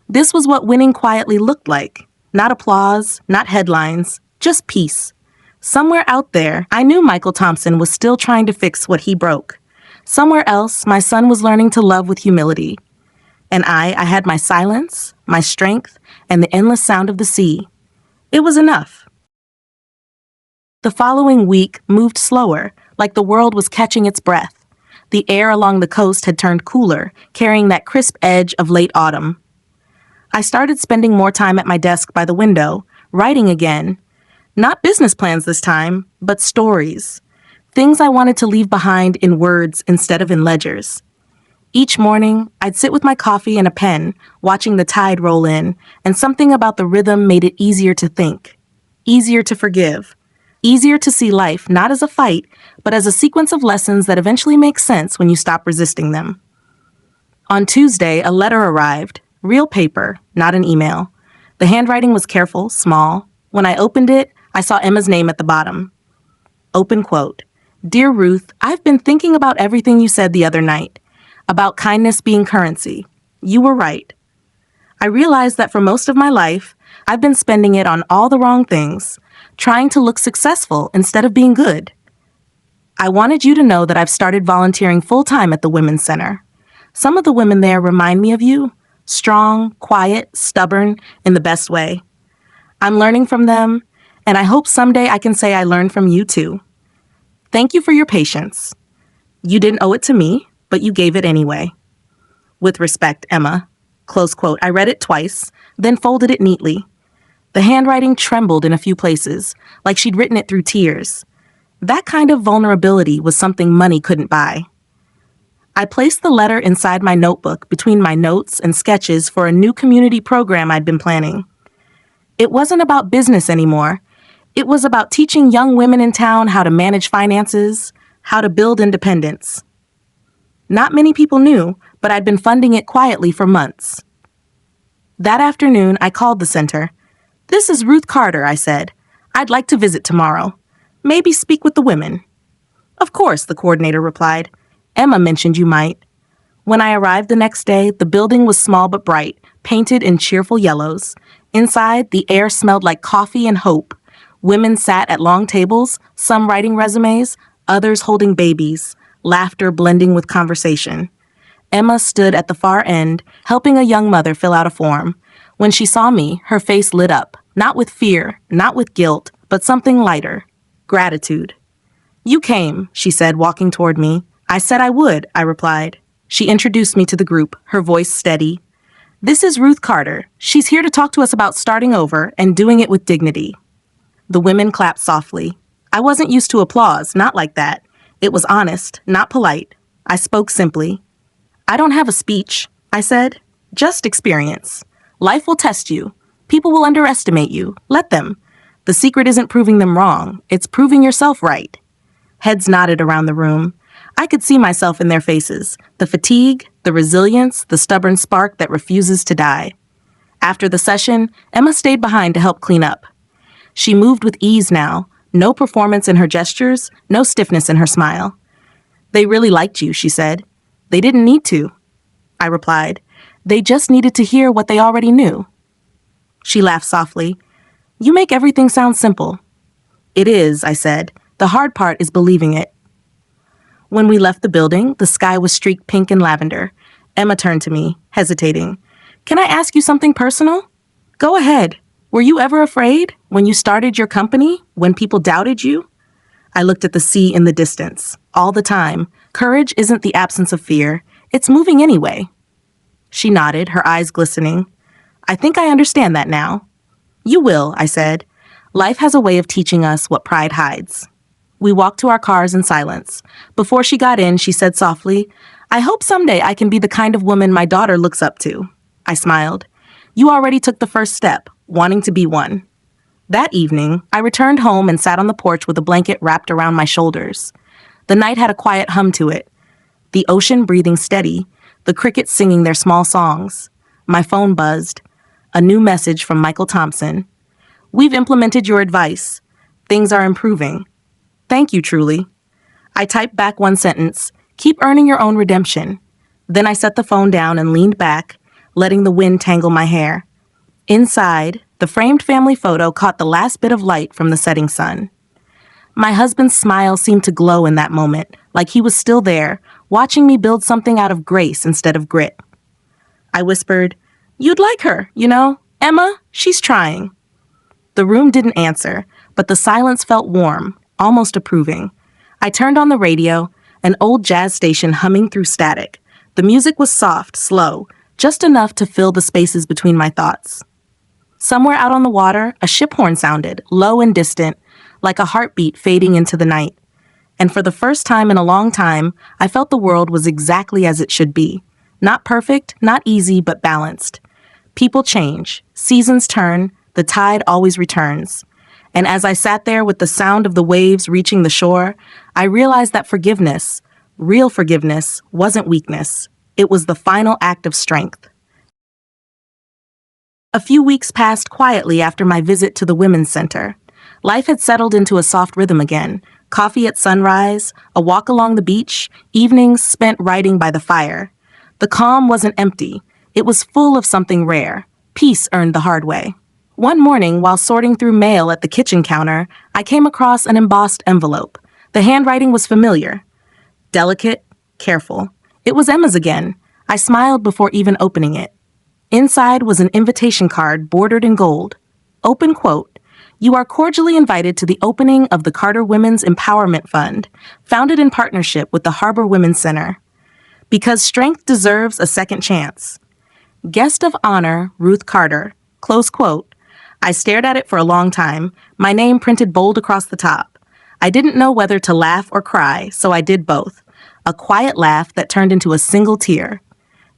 This was what winning quietly looked like. Not applause, not headlines, just peace. Somewhere out there, I knew Michael Thompson was still trying to fix what he broke. Somewhere else, my son was learning to love with humility. And I had my silence, my strength, and the endless sound of the sea. It was enough. The following week moved slower, like the world was catching its breath. The air along the coast had turned cooler, carrying that crisp edge of late autumn. I started spending more time at my desk by the window, writing again. Not business plans this time, but stories. Things I wanted to leave behind in words instead of in ledgers. Each morning, I'd sit with my coffee and a pen, watching the tide roll in, and something about the rhythm made it easier to think, easier to forgive. Easier to see life not as a fight, but as a sequence of lessons that eventually make sense when you stop resisting them. On Tuesday, a letter arrived, real paper, not an email. The handwriting was careful, small. When I opened it, I saw Emma's name at the bottom. Open quote. Dear Ruth, I've been thinking about everything you said the other night, about kindness being currency. You were right. I realized that for most of my life, I've been spending it on all the wrong things, trying to look successful instead of being good. I wanted you to know that I've started volunteering full-time at the Women's Center. Some of the women there remind me of you, strong, quiet, stubborn, in the best way. I'm learning from them, and I hope someday I can say I learned from you too. Thank you for your patience. You didn't owe it to me, but you gave it anyway. With respect, Emma. Close quote. I read it twice, then folded it neatly. The handwriting trembled in a few places, like she'd written it through tears. That kind of vulnerability was something money couldn't buy. I placed the letter inside my notebook between my notes and sketches for a new community program I'd been planning. It wasn't about business anymore. It was about teaching young women in town how to manage finances, how to build independence. Not many people knew, but I'd been funding it quietly for months. That afternoon, I called the center. This is Ruth Carter, I said. I'd like to visit tomorrow. Maybe speak with the women. Of course, the coordinator replied. Emma mentioned you might. When I arrived the next day, the building was small but bright, painted in cheerful yellows. Inside, the air smelled like coffee and hope. Women sat at long tables, some writing resumes, others holding babies, laughter blending with conversation. Emma stood at the far end, helping a young mother fill out a form. When she saw me, her face lit up, not with fear, not with guilt, but something lighter. Gratitude. "You came," she said, walking toward me. "I said I would," I replied. She introduced me to the group, her voice steady. "This is Ruth Carter. She's here to talk to us about starting over and doing it with dignity." The women clapped softly. I wasn't used to applause, not like that. It was honest, not polite. I spoke simply. "I don't have a speech," I said. "Just experience. Life will test you. People will underestimate you. Let them. The secret isn't proving them wrong. It's proving yourself right." Heads nodded around the room. I could see myself in their faces, the fatigue, the resilience, the stubborn spark that refuses to die. After the session, Emma stayed behind to help clean up. She moved with ease now, no performance in her gestures, no stiffness in her smile. "They really liked you," she said. "They didn't need to," I replied. "They just needed to hear what they already knew." She laughed softly. "You make everything sound simple." "It is," I said. "The hard part is believing it." When we left the building, the sky was streaked pink and lavender. Emma turned to me, hesitating. "Can I ask you something personal?" "Go ahead. Were you ever afraid when you started your company, when people doubted you?" I looked at the sea in the distance. All the time, courage isn't the absence of fear. It's moving anyway. She nodded, her eyes glistening. "I think I understand that now." "You will," I said. "Life has a way of teaching us what pride hides." We walked to our cars in silence. Before she got in, she said softly, "I hope someday I can be the kind of woman my daughter looks up to." I smiled. "You already took the first step, wanting to be one." That evening, I returned home and sat on the porch with a blanket wrapped around my shoulders. The night had a quiet hum to it. The ocean breathing steady, the crickets singing their small songs. My phone buzzed. A new message from Michael Thompson. "We've implemented your advice. Things are improving. Thank you, truly." I typed back one sentence, "Keep earning your own redemption." Then I set the phone down and leaned back, letting the wind tangle my hair. Inside, the framed family photo caught the last bit of light from the setting sun. My husband's smile seemed to glow in that moment, like he was still there, watching me build something out of grace instead of grit. I whispered, "You'd like her, you know? Emma, she's trying." The room didn't answer, but the silence felt warm, almost approving. I turned on the radio, an old jazz station humming through static. The music was soft, slow, just enough to fill the spaces between my thoughts. Somewhere out on the water, a ship horn sounded, low and distant, like a heartbeat fading into the night. And for the first time in a long time, I felt the world was exactly as it should be. Not perfect, not easy, but balanced. People change, seasons turn, the tide always returns. And as I sat there with the sound of the waves reaching the shore, I realized that forgiveness, real forgiveness, wasn't weakness. It was the final act of strength. A few weeks passed quietly after my visit to the Women's Center. Life had settled into a soft rhythm again. Coffee at sunrise, a walk along the beach, evenings spent writing by the fire. The calm wasn't empty. It was full of something rare. Peace earned the hard way. One morning, while sorting through mail at the kitchen counter, I came across an embossed envelope. The handwriting was familiar. Delicate, careful. It was Emma's again. I smiled before even opening it. Inside was an invitation card bordered in gold. Open quote, "You are cordially invited to the opening of the Carter Women's Empowerment Fund, founded in partnership with the Harbor Women's Center. Because strength deserves a second chance. Guest of honor, Ruth Carter." Close quote. I stared at it for a long time, my name printed bold across the top. I didn't know whether to laugh or cry, so I did both. A quiet laugh that turned into a single tear.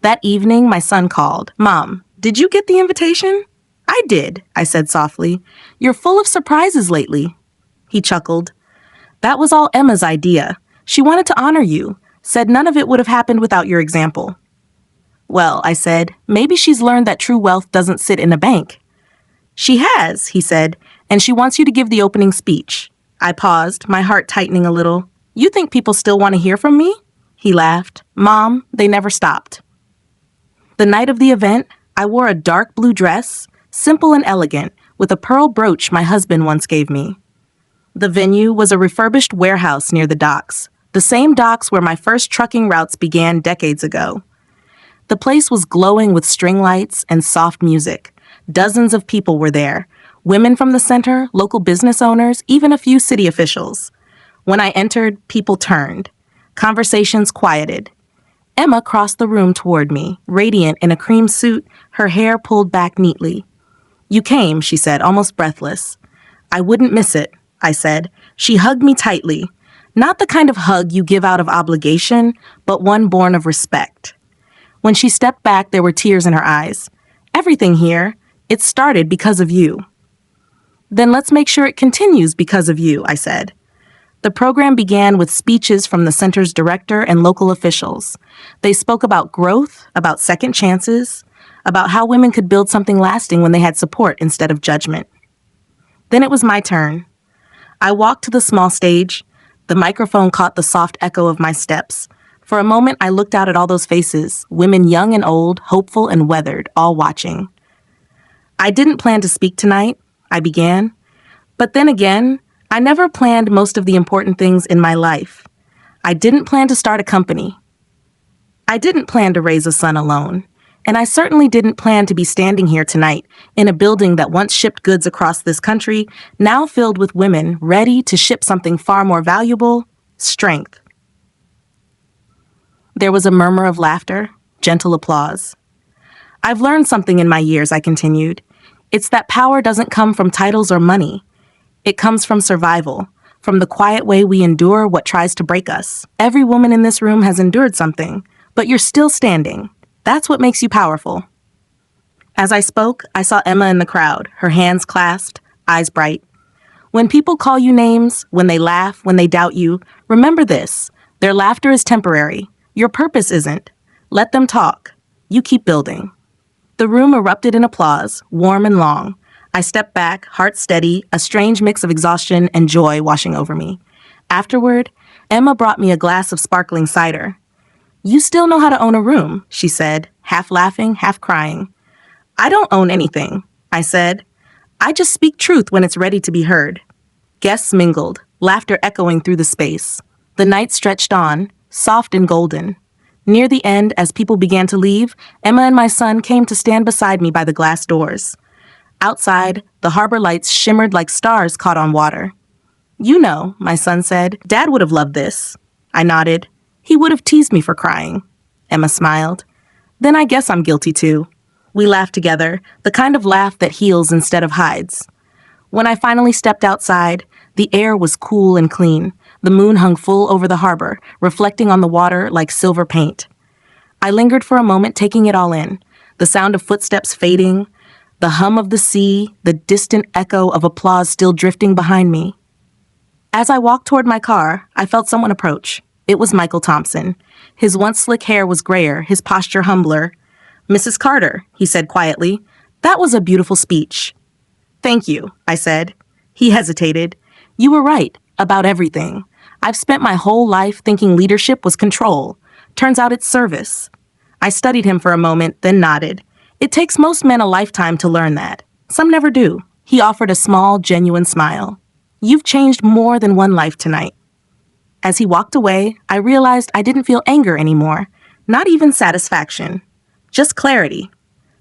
That evening, my son called. "Mom, did you get the invitation?" "I did," I said softly. "You're full of surprises lately." He chuckled. "That was all Emma's idea. She wanted to honor you, said none of it would have happened without your example." "Well," I said, "maybe she's learned that true wealth doesn't sit in a bank." "She has," he said, "and she wants you to give the opening speech." I paused, my heart tightening a little. "You think people still want to hear from me?" He laughed. "Mom, they never stopped." The night of the event, I wore a dark blue dress, simple and elegant, with a pearl brooch my husband once gave me. The venue was a refurbished warehouse near the docks, the same docks where my first trucking routes began decades ago. The place was glowing with string lights and soft music. Dozens of people were there. Women from the center, local business owners, even a few city officials. When I entered, people turned. Conversations quieted. Emma crossed the room toward me, radiant in a cream suit, her hair pulled back neatly. "You came," she said, almost breathless. "I wouldn't miss it," I said. She hugged me tightly. Not the kind of hug you give out of obligation, but one born of respect. When she stepped back, there were tears in her eyes. "Everything here, it started because of you." "Then let's make sure it continues because of you," I said. The program began with speeches from the center's director and local officials. They spoke about growth, about second chances, about how women could build something lasting when they had support instead of judgment. Then it was my turn. I walked to the small stage. The microphone caught the soft echo of my steps. For a moment, I looked out at all those faces, women young and old, hopeful and weathered, all watching. "I didn't plan to speak tonight," I began. But then again, I never planned most of the important things in my life. I didn't plan to start a company. I didn't plan to raise a son alone. And I certainly didn't plan to be standing here tonight in a building that once shipped goods across this country, now filled with women ready to ship something far more valuable: strength. There was a murmur of laughter, gentle applause. "I've learned something in my years," I continued. "It's that power doesn't come from titles or money. It comes from survival, from the quiet way we endure what tries to break us. Every woman in this room has endured something, but you're still standing. That's what makes you powerful." As I spoke, I saw Emma in the crowd, her hands clasped, eyes bright. When people call you names, when they laugh, when they doubt you, remember this: their laughter is temporary. Your purpose isn't. Let them talk. You keep building. The room erupted in applause, warm and long. I stepped back, heart steady, a strange mix of exhaustion and joy washing over me. Afterward, Emma brought me a glass of sparkling cider. "You still know how to own a room," she said, half laughing, half crying. "I don't own anything," I said. "I just speak truth when it's ready to be heard." Guests mingled, laughter echoing through the space. The night stretched on, soft and golden. Near the end, as people began to leave, Emma and my son came to stand beside me by the glass doors. Outside, the harbor lights shimmered like stars caught on water. "You know," my son said, "Dad would have loved this." I nodded. "He would have teased me for crying." Emma smiled. "Then I guess I'm guilty too." We laughed together, the kind of laugh that heals instead of hides. When I finally stepped outside, the air was cool and clean. The moon hung full over the harbor, reflecting on the water like silver paint. I lingered for a moment, taking it all in. The sound of footsteps fading, the hum of the sea, the distant echo of applause still drifting behind me. As I walked toward my car, I felt someone approach. It was Michael Thompson. His once slick hair was grayer, his posture humbler. "Mrs. Carter," he said quietly, "that was a beautiful speech." "Thank you," I said. He hesitated. "You were right, about everything. I've spent my whole life thinking leadership was control. Turns out it's service." I studied him for a moment, then nodded. "It takes most men a lifetime to learn that. Some never do." He offered a small, genuine smile. "You've changed more than one life tonight." As he walked away, I realized I didn't feel anger anymore, not even satisfaction, just clarity.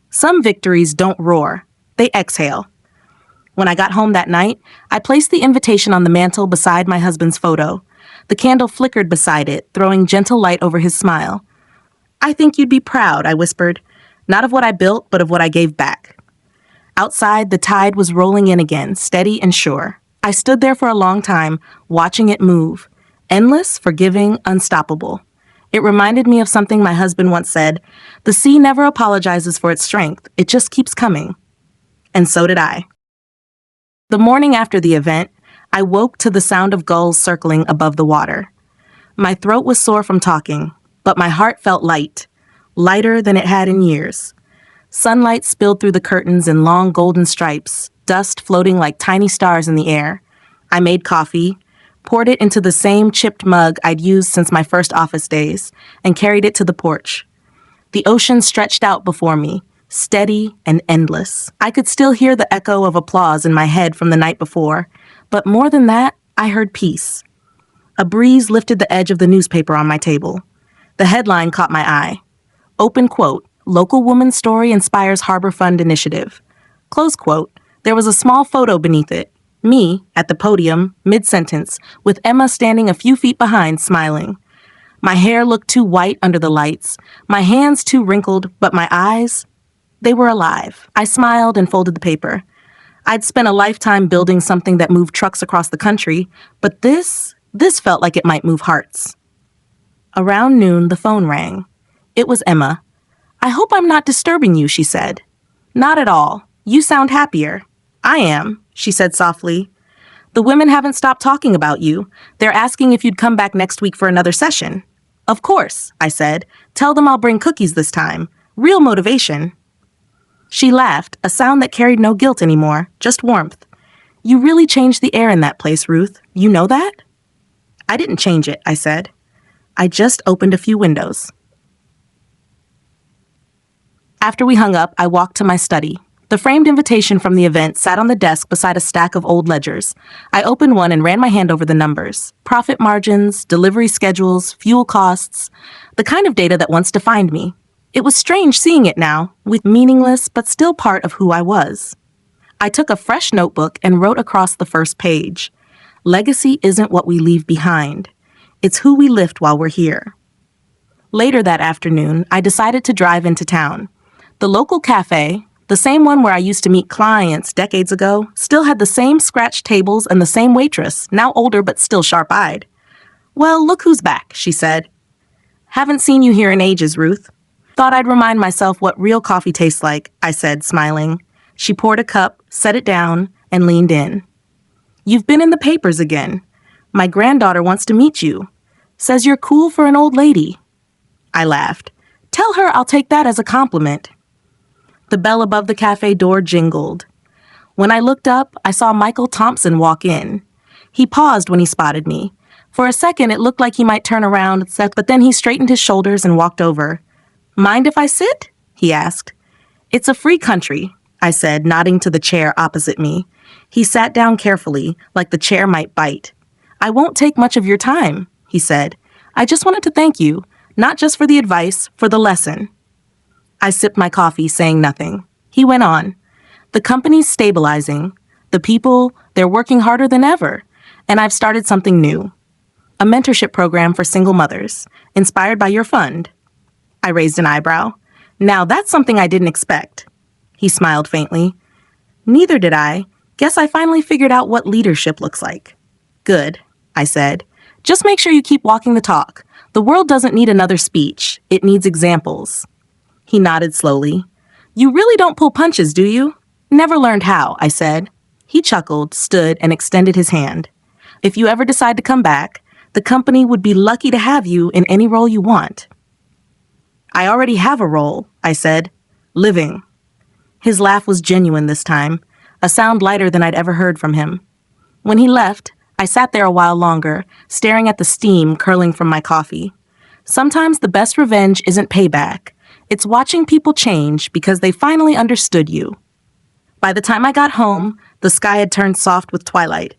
Some victories don't roar, they exhale. When I got home that night, I placed the invitation on the mantel beside my husband's photo. The candle flickered beside it, throwing gentle light over his smile. "I think you'd be proud," I whispered, "not of what I built, but of what I gave back." Outside, the tide was rolling in again, steady and sure. I stood there for a long time, watching it move. Endless, forgiving, unstoppable. It reminded me of something my husband once said: "The sea never apologizes for its strength, it just keeps coming." And so did I. The morning after the event, I woke to the sound of gulls circling above the water. My throat was sore from talking, but my heart felt light, lighter than it had in years. Sunlight spilled through the curtains in long golden stripes, dust floating like tiny stars in the air. I made coffee, poured it into the same chipped mug I'd used since my first office days, and carried it to the porch. The ocean stretched out before me, steady and endless. I could still hear the echo of applause in my head from the night before, but more than that, I heard peace. A breeze lifted the edge of the newspaper on my table. The headline caught my eye: Open quote, local woman's story inspires Harbor Fund initiative. Close quote. There was a small photo beneath it. Me, at the podium, mid-sentence, with Emma standing a few feet behind, smiling. My hair looked too white under the lights, my hands too wrinkled, but my eyes, they were alive. I smiled and folded the paper. I'd spent a lifetime building something that moved trucks across the country, but this felt like it might move hearts. Around noon, the phone rang. It was Emma. "I hope I'm not disturbing you," she said. "Not at all. You sound happier." "I am," she said softly. "The women haven't stopped talking about you. They're asking if you'd come back next week for another session." "Of course," I said. "Tell them I'll bring cookies this time. Real motivation." She laughed, a sound that carried no guilt anymore, just warmth. "You really changed the air in that place, Ruth. You know that?" "I didn't change it," I said. "I just opened a few windows." After we hung up, I walked to my study. The framed invitation from the event sat on the desk beside a stack of old ledgers. I opened one and ran my hand over the numbers. Profit margins, delivery schedules, fuel costs, the kind of data that once defined me. It was strange seeing it now, with meaningless but still part of who I was. I took a fresh notebook and wrote across the first page. Legacy isn't what we leave behind. It's who we lift while we're here. Later that afternoon, I decided to drive into town. The local cafe, the same one where I used to meet clients decades ago, still had the same scratched tables and the same waitress, now older but still sharp-eyed. "Well, look who's back," she said. "Haven't seen you here in ages, Ruth." "Thought I'd remind myself what real coffee tastes like," I said, smiling. She poured a cup, set it down, and leaned in. "You've been in the papers again. My granddaughter wants to meet you. Says you're cool for an old lady." I laughed. "Tell her I'll take that as a compliment." The bell above the cafe door jingled. When I looked up, I saw Michael Thompson walk in. He paused when he spotted me. For a second, it looked like he might turn around, but then he straightened his shoulders and walked over. "Mind if I sit?" he asked. "It's a free country," I said, nodding to the chair opposite me. He sat down carefully, like the chair might bite. "I won't take much of your time," he said. "I just wanted to thank you, not just for the advice, for the lesson." I sipped my coffee, saying nothing. He went on. "The company's stabilizing. The people, they're working harder than ever. And I've started something new. A mentorship program for single mothers, inspired by your fund." I raised an eyebrow. "Now that's something I didn't expect." He smiled faintly. "Neither did I. Guess I finally figured out what leadership looks like." "Good," I said. "Just make sure you keep walking the talk. The world doesn't need another speech. It needs examples." He nodded slowly. "You really don't pull punches, do you?" "Never learned how," I said. He chuckled, stood, and extended his hand. "If you ever decide to come back, the company would be lucky to have you in any role you want." "I already have a role," I said. "Living." His laugh was genuine this time, a sound lighter than I'd ever heard from him. When he left, I sat there a while longer, staring at the steam curling from my coffee. Sometimes the best revenge isn't payback. It's watching people change because they finally understood you. By the time I got home, the sky had turned soft with twilight.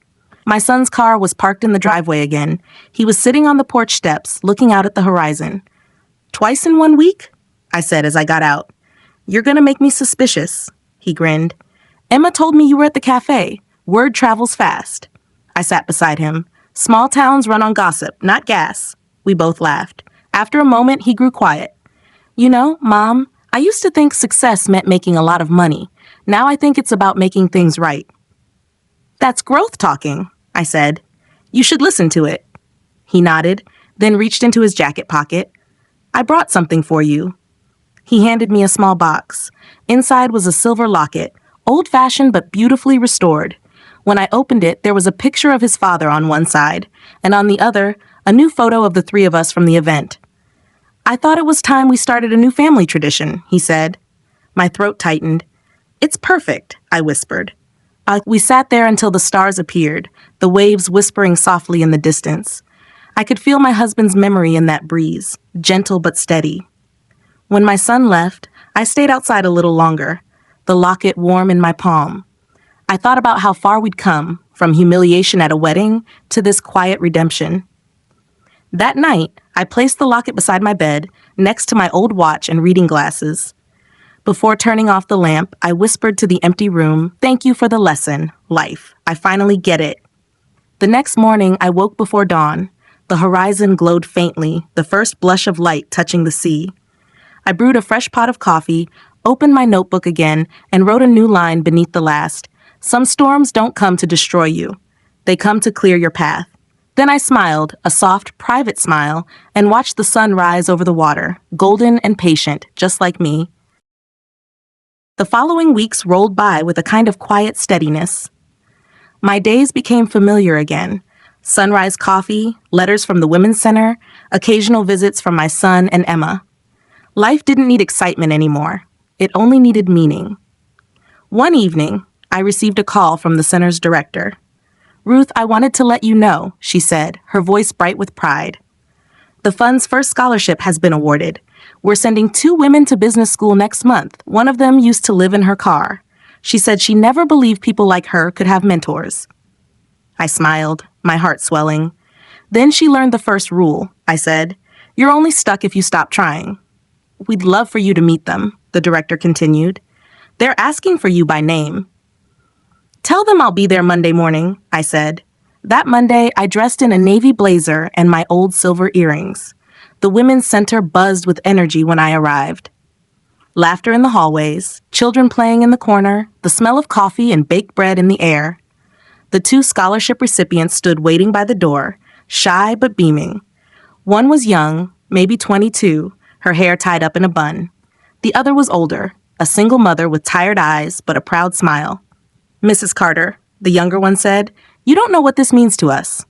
My son's car was parked in the driveway again. He was sitting on the porch steps, looking out at the horizon. "Twice in 1 week?" I said as I got out. "You're gonna make me suspicious." He grinned. "Emma told me you were at the cafe. Word travels fast." I sat beside him. "Small towns run on gossip, not gas." We both laughed. After a moment, he grew quiet. "You know, Mom, I used to think success meant making a lot of money. Now I think it's about making things right." "That's growth talking," I said. "You should listen to it." He nodded, then reached into his jacket pocket. "I brought something for you." He handed me a small box. Inside was a silver locket, old-fashioned but beautifully restored. When I opened it, there was a picture of his father on one side, and on the other, a new photo of the three of us from the event. "I thought it was time we started a new family tradition," he said. My throat tightened. "It's perfect," I whispered. We sat there until the stars appeared, the waves whispering softly in the distance. I could feel my husband's memory in that breeze, gentle but steady. When my son left, I stayed outside a little longer, the locket warm in my palm. I thought about how far we'd come, from humiliation at a wedding to this quiet redemption. That night, I placed the locket beside my bed, next to my old watch and reading glasses. Before turning off the lamp, I whispered to the empty room, "Thank you for the lesson, life. I finally get it." The next morning, I woke before dawn. The horizon glowed faintly, the first blush of light touching the sea. I brewed a fresh pot of coffee, opened my notebook again, and wrote a new line beneath the last. "Some storms don't come to destroy you. They come to clear your path." Then I smiled, a soft, private smile, and watched the sun rise over the water, golden and patient, just like me. The following weeks rolled by with a kind of quiet steadiness. My days became familiar again. Sunrise coffee, letters from the Women's Center, occasional visits from my son and Emma. Life didn't need excitement anymore. It only needed meaning. One evening, I received a call from the center's director. "Ruth, I wanted to let you know," she said, her voice bright with pride. "The fund's first scholarship has been awarded. We're sending 2 women to business school next month. One of them used to live in her car. She said she never believed people like her could have mentors." I smiled, my heart swelling. "Then she learned the first rule," I said. "You're only stuck if you stop trying." "We'd love for you to meet them," the director continued. "They're asking for you by name." "Tell them I'll be there Monday morning," I said. That Monday, I dressed in a navy blazer and my old silver earrings. The Women's Center buzzed with energy when I arrived. Laughter in the hallways, children playing in the corner, the smell of coffee and baked bread in the air. The 2 scholarship recipients stood waiting by the door, shy but beaming. One was young, maybe 22, her hair tied up in a bun. The other was older, a single mother with tired eyes but a proud smile. "Mrs. Carter," the younger one said, "you don't know what this means to us."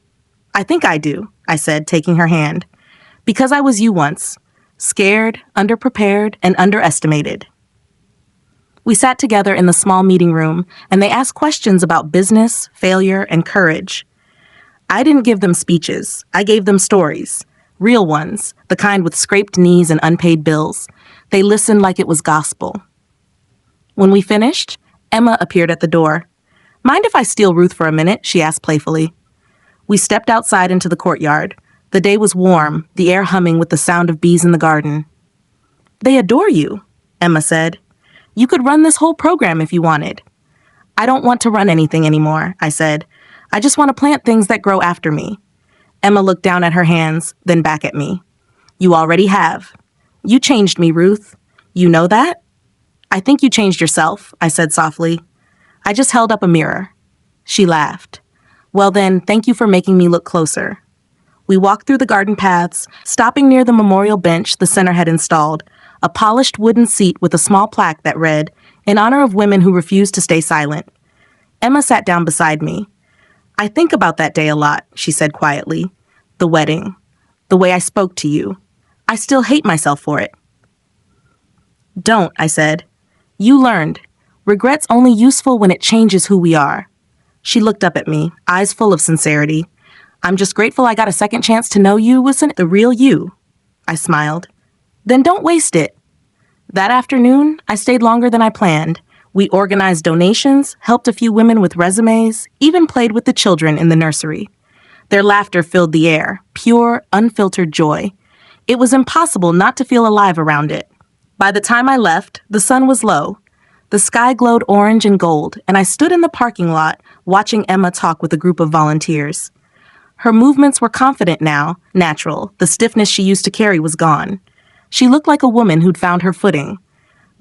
"I think I do," I said, taking her hand. "Because I was you once, scared, underprepared, and underestimated." We sat together in the small meeting room, and they asked questions about business, failure, and courage. I didn't give them speeches. I gave them stories. Real ones, the kind with scraped knees and unpaid bills. They listened like it was gospel. When we finished, Emma appeared at the door. "Mind if I steal Ruth for a minute?" she asked playfully. We stepped outside into the courtyard. The day was warm, the air humming with the sound of bees in the garden. "They adore you," Emma said. "You could run this whole program if you wanted." "I don't want to run anything anymore," I said. "I just want to plant things that grow after me." Emma looked down at her hands, then back at me. "You already have. You changed me, Ruth. You know that?" "I think you changed yourself," I said softly. I just held up a mirror. She laughed. "Well then, thank you for making me look closer." We walked through the garden paths, stopping near the memorial bench the center had installed, a polished wooden seat with a small plaque that read, "In honor of women who refuse to stay silent." Emma sat down beside me. "I think about that day a lot," she said quietly. "The wedding. The way I spoke to you. I still hate myself for it." "Don't," I said. "You learned. Regret's only useful when it changes who we are." She looked up at me, eyes full of sincerity. "I'm just grateful I got a second chance to know you wasn't the real you." I smiled. "Then don't waste it." That afternoon, I stayed longer than I planned. We organized donations, helped a few women with resumes, even played with the children in the nursery. Their laughter filled the air, pure, unfiltered joy. It was impossible not to feel alive around it. By the time I left, the sun was low. The sky glowed orange and gold, and I stood in the parking lot watching Emma talk with a group of volunteers. Her movements were confident now, natural. The stiffness she used to carry was gone. She looked like a woman who'd found her footing.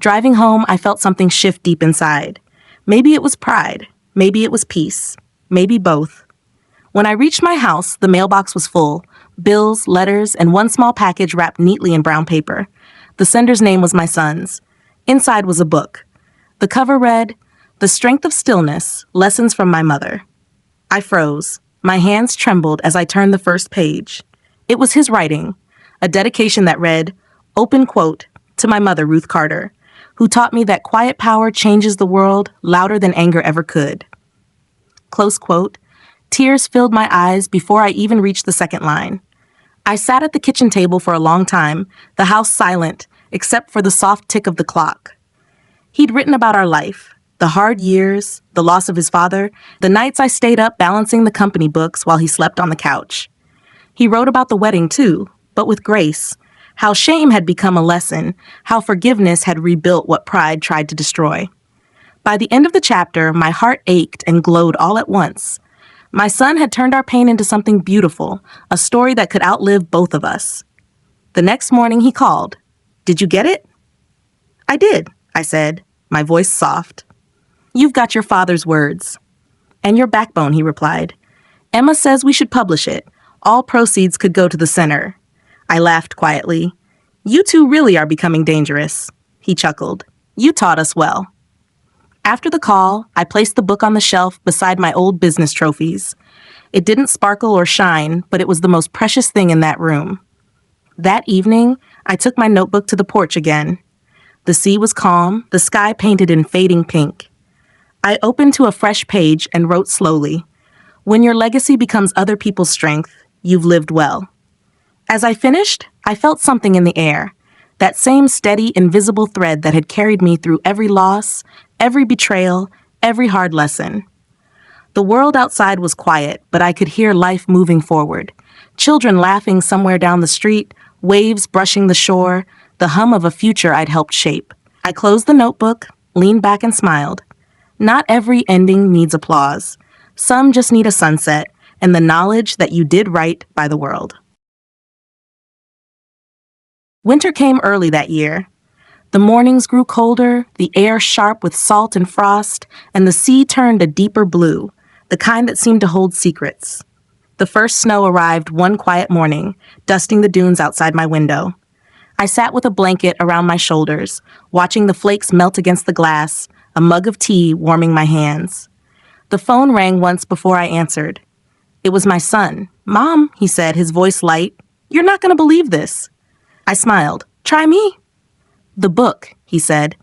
Driving home, I felt something shift deep inside. Maybe it was pride. Maybe it was peace. Maybe both. When I reached my house, the mailbox was full. Bills, letters, and one small package wrapped neatly in brown paper. The sender's name was my son's. Inside was a book. The cover read, "The Strength of Stillness, Lessons from My Mother." I froze. My hands trembled as I turned the first page. It was his writing, a dedication that read, open quote, "To my mother, Ruth Carter, who taught me that quiet power changes the world louder than anger ever could." Close quote. Tears filled my eyes before I even reached the second line. I sat at the kitchen table for a long time, the house silent, except for the soft tick of the clock. He'd written about our life, the hard years, the loss of his father, the nights I stayed up balancing the company books while he slept on the couch. He wrote about the wedding too, but with grace. How shame had become a lesson, how forgiveness had rebuilt what pride tried to destroy. By the end of the chapter, my heart ached and glowed all at once. My son had turned our pain into something beautiful, a story that could outlive both of us. The next morning he called. "Did you get it?" "I did," I said, my voice soft. "You've got your father's words." "And your backbone," he replied. "Emma says we should publish it. All proceeds could go to the center." I laughed quietly. "You two really are becoming dangerous." He chuckled. "You taught us well." After the call, I placed the book on the shelf beside my old business trophies. It didn't sparkle or shine, but it was the most precious thing in that room. That evening, I took my notebook to the porch again. The sea was calm, the sky painted in fading pink. I opened to a fresh page and wrote slowly, "When your legacy becomes other people's strength, you've lived well." As I finished, I felt something in the air, that same steady, invisible thread that had carried me through every loss, every betrayal, every hard lesson. The world outside was quiet, but I could hear life moving forward. Children laughing somewhere down the street, waves brushing the shore, the hum of a future I'd helped shape. I closed the notebook, leaned back and smiled. Not every ending needs applause. Some just need a sunset and the knowledge that you did right by the world. Winter came early that year. The mornings grew colder, the air sharp with salt and frost, and the sea turned a deeper blue, the kind that seemed to hold secrets. The first snow arrived one quiet morning, dusting the dunes outside my window. I sat with a blanket around my shoulders, watching the flakes melt against the glass, a mug of tea warming my hands. The phone rang once before I answered. It was my son. "Mom," he said, his voice light, "you're not going to believe this." I smiled. "Try me." "The book," he said.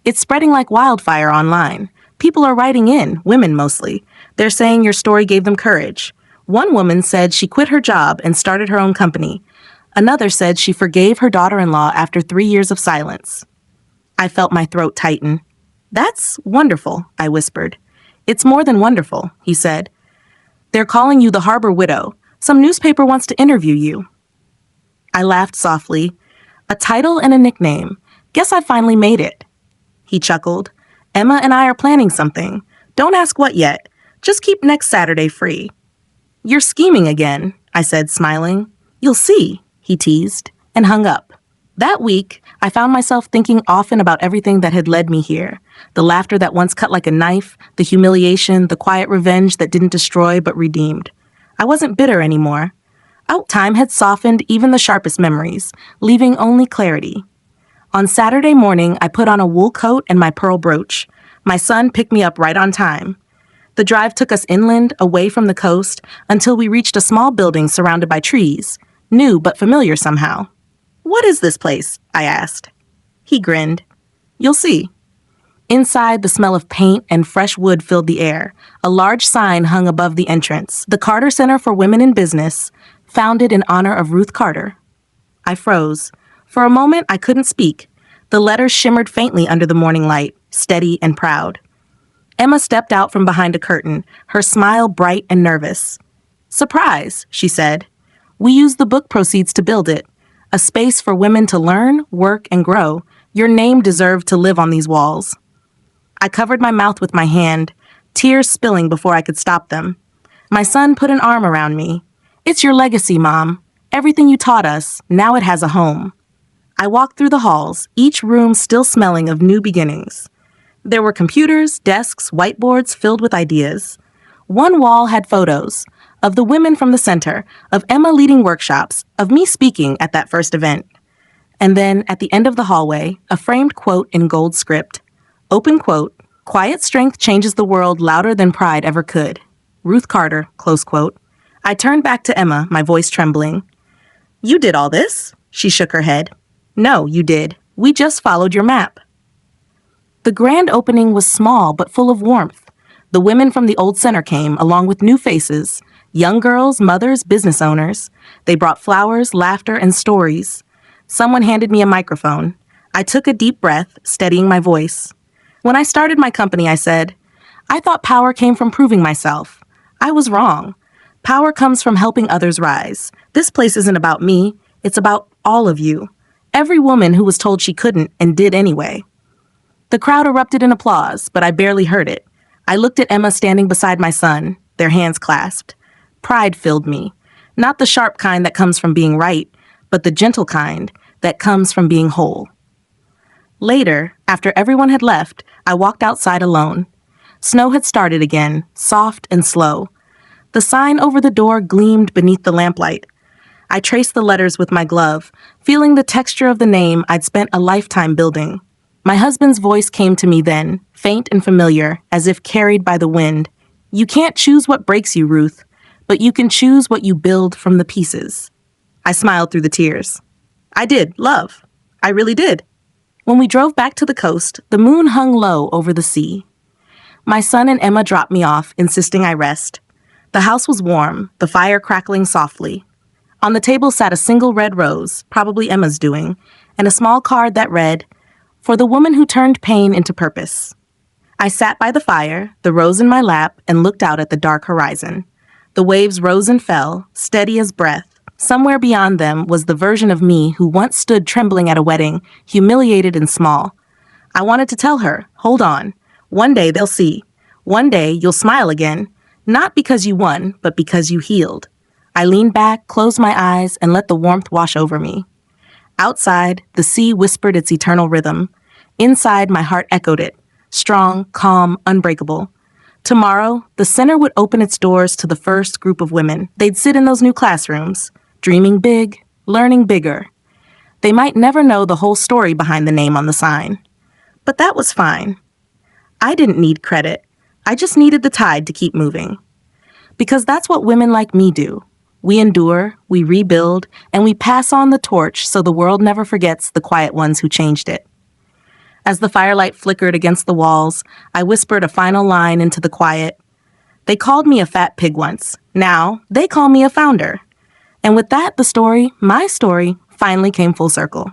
"It's spreading like wildfire online. People are writing in, women mostly. They're saying your story gave them courage. One woman said she quit her job and started her own company. Another said she forgave her daughter-in-law after 3 years of silence." I felt my throat tighten. "That's wonderful," I whispered. "It's more than wonderful," he said. "They're calling you the Harbor Widow. Some newspaper wants to interview you." I laughed softly. "A title and a nickname. Guess I finally made it." He chuckled. "Emma and I are planning something. Don't ask what yet. Just keep next Saturday free." "You're scheming again," I said, smiling. "You'll see," he teased, and hung up. That week, I found myself thinking often about everything that had led me here. The laughter that once cut like a knife, the humiliation, the quiet revenge that didn't destroy but redeemed. I wasn't bitter anymore. Time had softened even the sharpest memories, leaving only clarity. On Saturday morning, I put on a wool coat and my pearl brooch. My son picked me up right on time. The drive took us inland, away from the coast, until we reached a small building surrounded by trees, new but familiar somehow. "What is this place?" I asked. He grinned. "You'll see." Inside, the smell of paint and fresh wood filled the air. A large sign hung above the entrance, the Carter Center for Women in Business, founded in honor of Ruth Carter. I froze. For a moment, I couldn't speak. The letters shimmered faintly under the morning light, steady and proud. Emma stepped out from behind a curtain, her smile bright and nervous. "Surprise," she said. "We used the book proceeds to build it. A space for women to learn, work, and grow. Your name deserved to live on these walls." I covered my mouth with my hand, tears spilling before I could stop them. My son put an arm around me. "It's your legacy, Mom. Everything you taught us, now it has a home." I walked through the halls, each room still smelling of new beginnings. There were computers, desks, whiteboards filled with ideas. One wall had photos of the women from the center, of Emma leading workshops, of me speaking at that first event. And then, at the end of the hallway, a framed quote in gold script. Open quote, "Quiet strength changes the world louder than pride ever could. Ruth Carter," close quote. I turned back to Emma, my voice trembling. "You did all this?" She shook her head. "No, you did. We just followed your map." The grand opening was small but full of warmth. The women from the old center came, along with new faces, young girls, mothers, business owners. They brought flowers, laughter, and stories. Someone handed me a microphone. I took a deep breath, steadying my voice. "When I started my company," I said, "I thought power came from proving myself. I was wrong. Power comes from helping others rise. This place isn't about me, it's about all of you. Every woman who was told she couldn't and did anyway. The crowd erupted in applause, but I barely heard it. I looked at Emma standing beside my son, their hands clasped. Pride filled me. Not the sharp kind that comes from being right, but the gentle kind that comes from being whole. Later, after everyone had left, I walked outside alone. Snow had started again, soft and slow. The sign over the door gleamed beneath the lamplight. I traced the letters with my glove, feeling the texture of the name I'd spent a lifetime building. My husband's voice came to me then, faint and familiar, as if carried by the wind. You can't choose what breaks you, Ruth, but you can choose what you build from the pieces. I smiled through the tears. I did, love. I really did. When we drove back to the coast, the moon hung low over the sea. My son and Emma dropped me off, insisting I rest. The house was warm, the fire crackling softly. On the table sat a single red rose, probably Emma's doing, and a small card that read, "For the woman who turned pain into purpose." I sat by the fire, the rose in my lap, and looked out at the dark horizon. The waves rose and fell, steady as breath. Somewhere beyond them was the version of me who once stood trembling at a wedding, humiliated and small. I wanted to tell her, hold on. One day they'll see. One day you'll smile again, not because you won, but because you healed. I leaned back, closed my eyes, and let the warmth wash over me. Outside, the sea whispered its eternal rhythm. Inside, my heart echoed it, strong, calm, unbreakable. Tomorrow, the center would open its doors to the first group of women. They'd sit in those new classrooms, dreaming big, learning bigger. They might never know the whole story behind the name on the sign. But that was fine. I didn't need credit. I just needed the tide to keep moving. Because that's what women like me do. We endure, we rebuild, and we pass on the torch so the world never forgets the quiet ones who changed it. As the firelight flickered against the walls, I whispered a final line into the quiet. They called me a fat pig once. Now, they call me a founder. And with that, the story, my story, finally came full circle.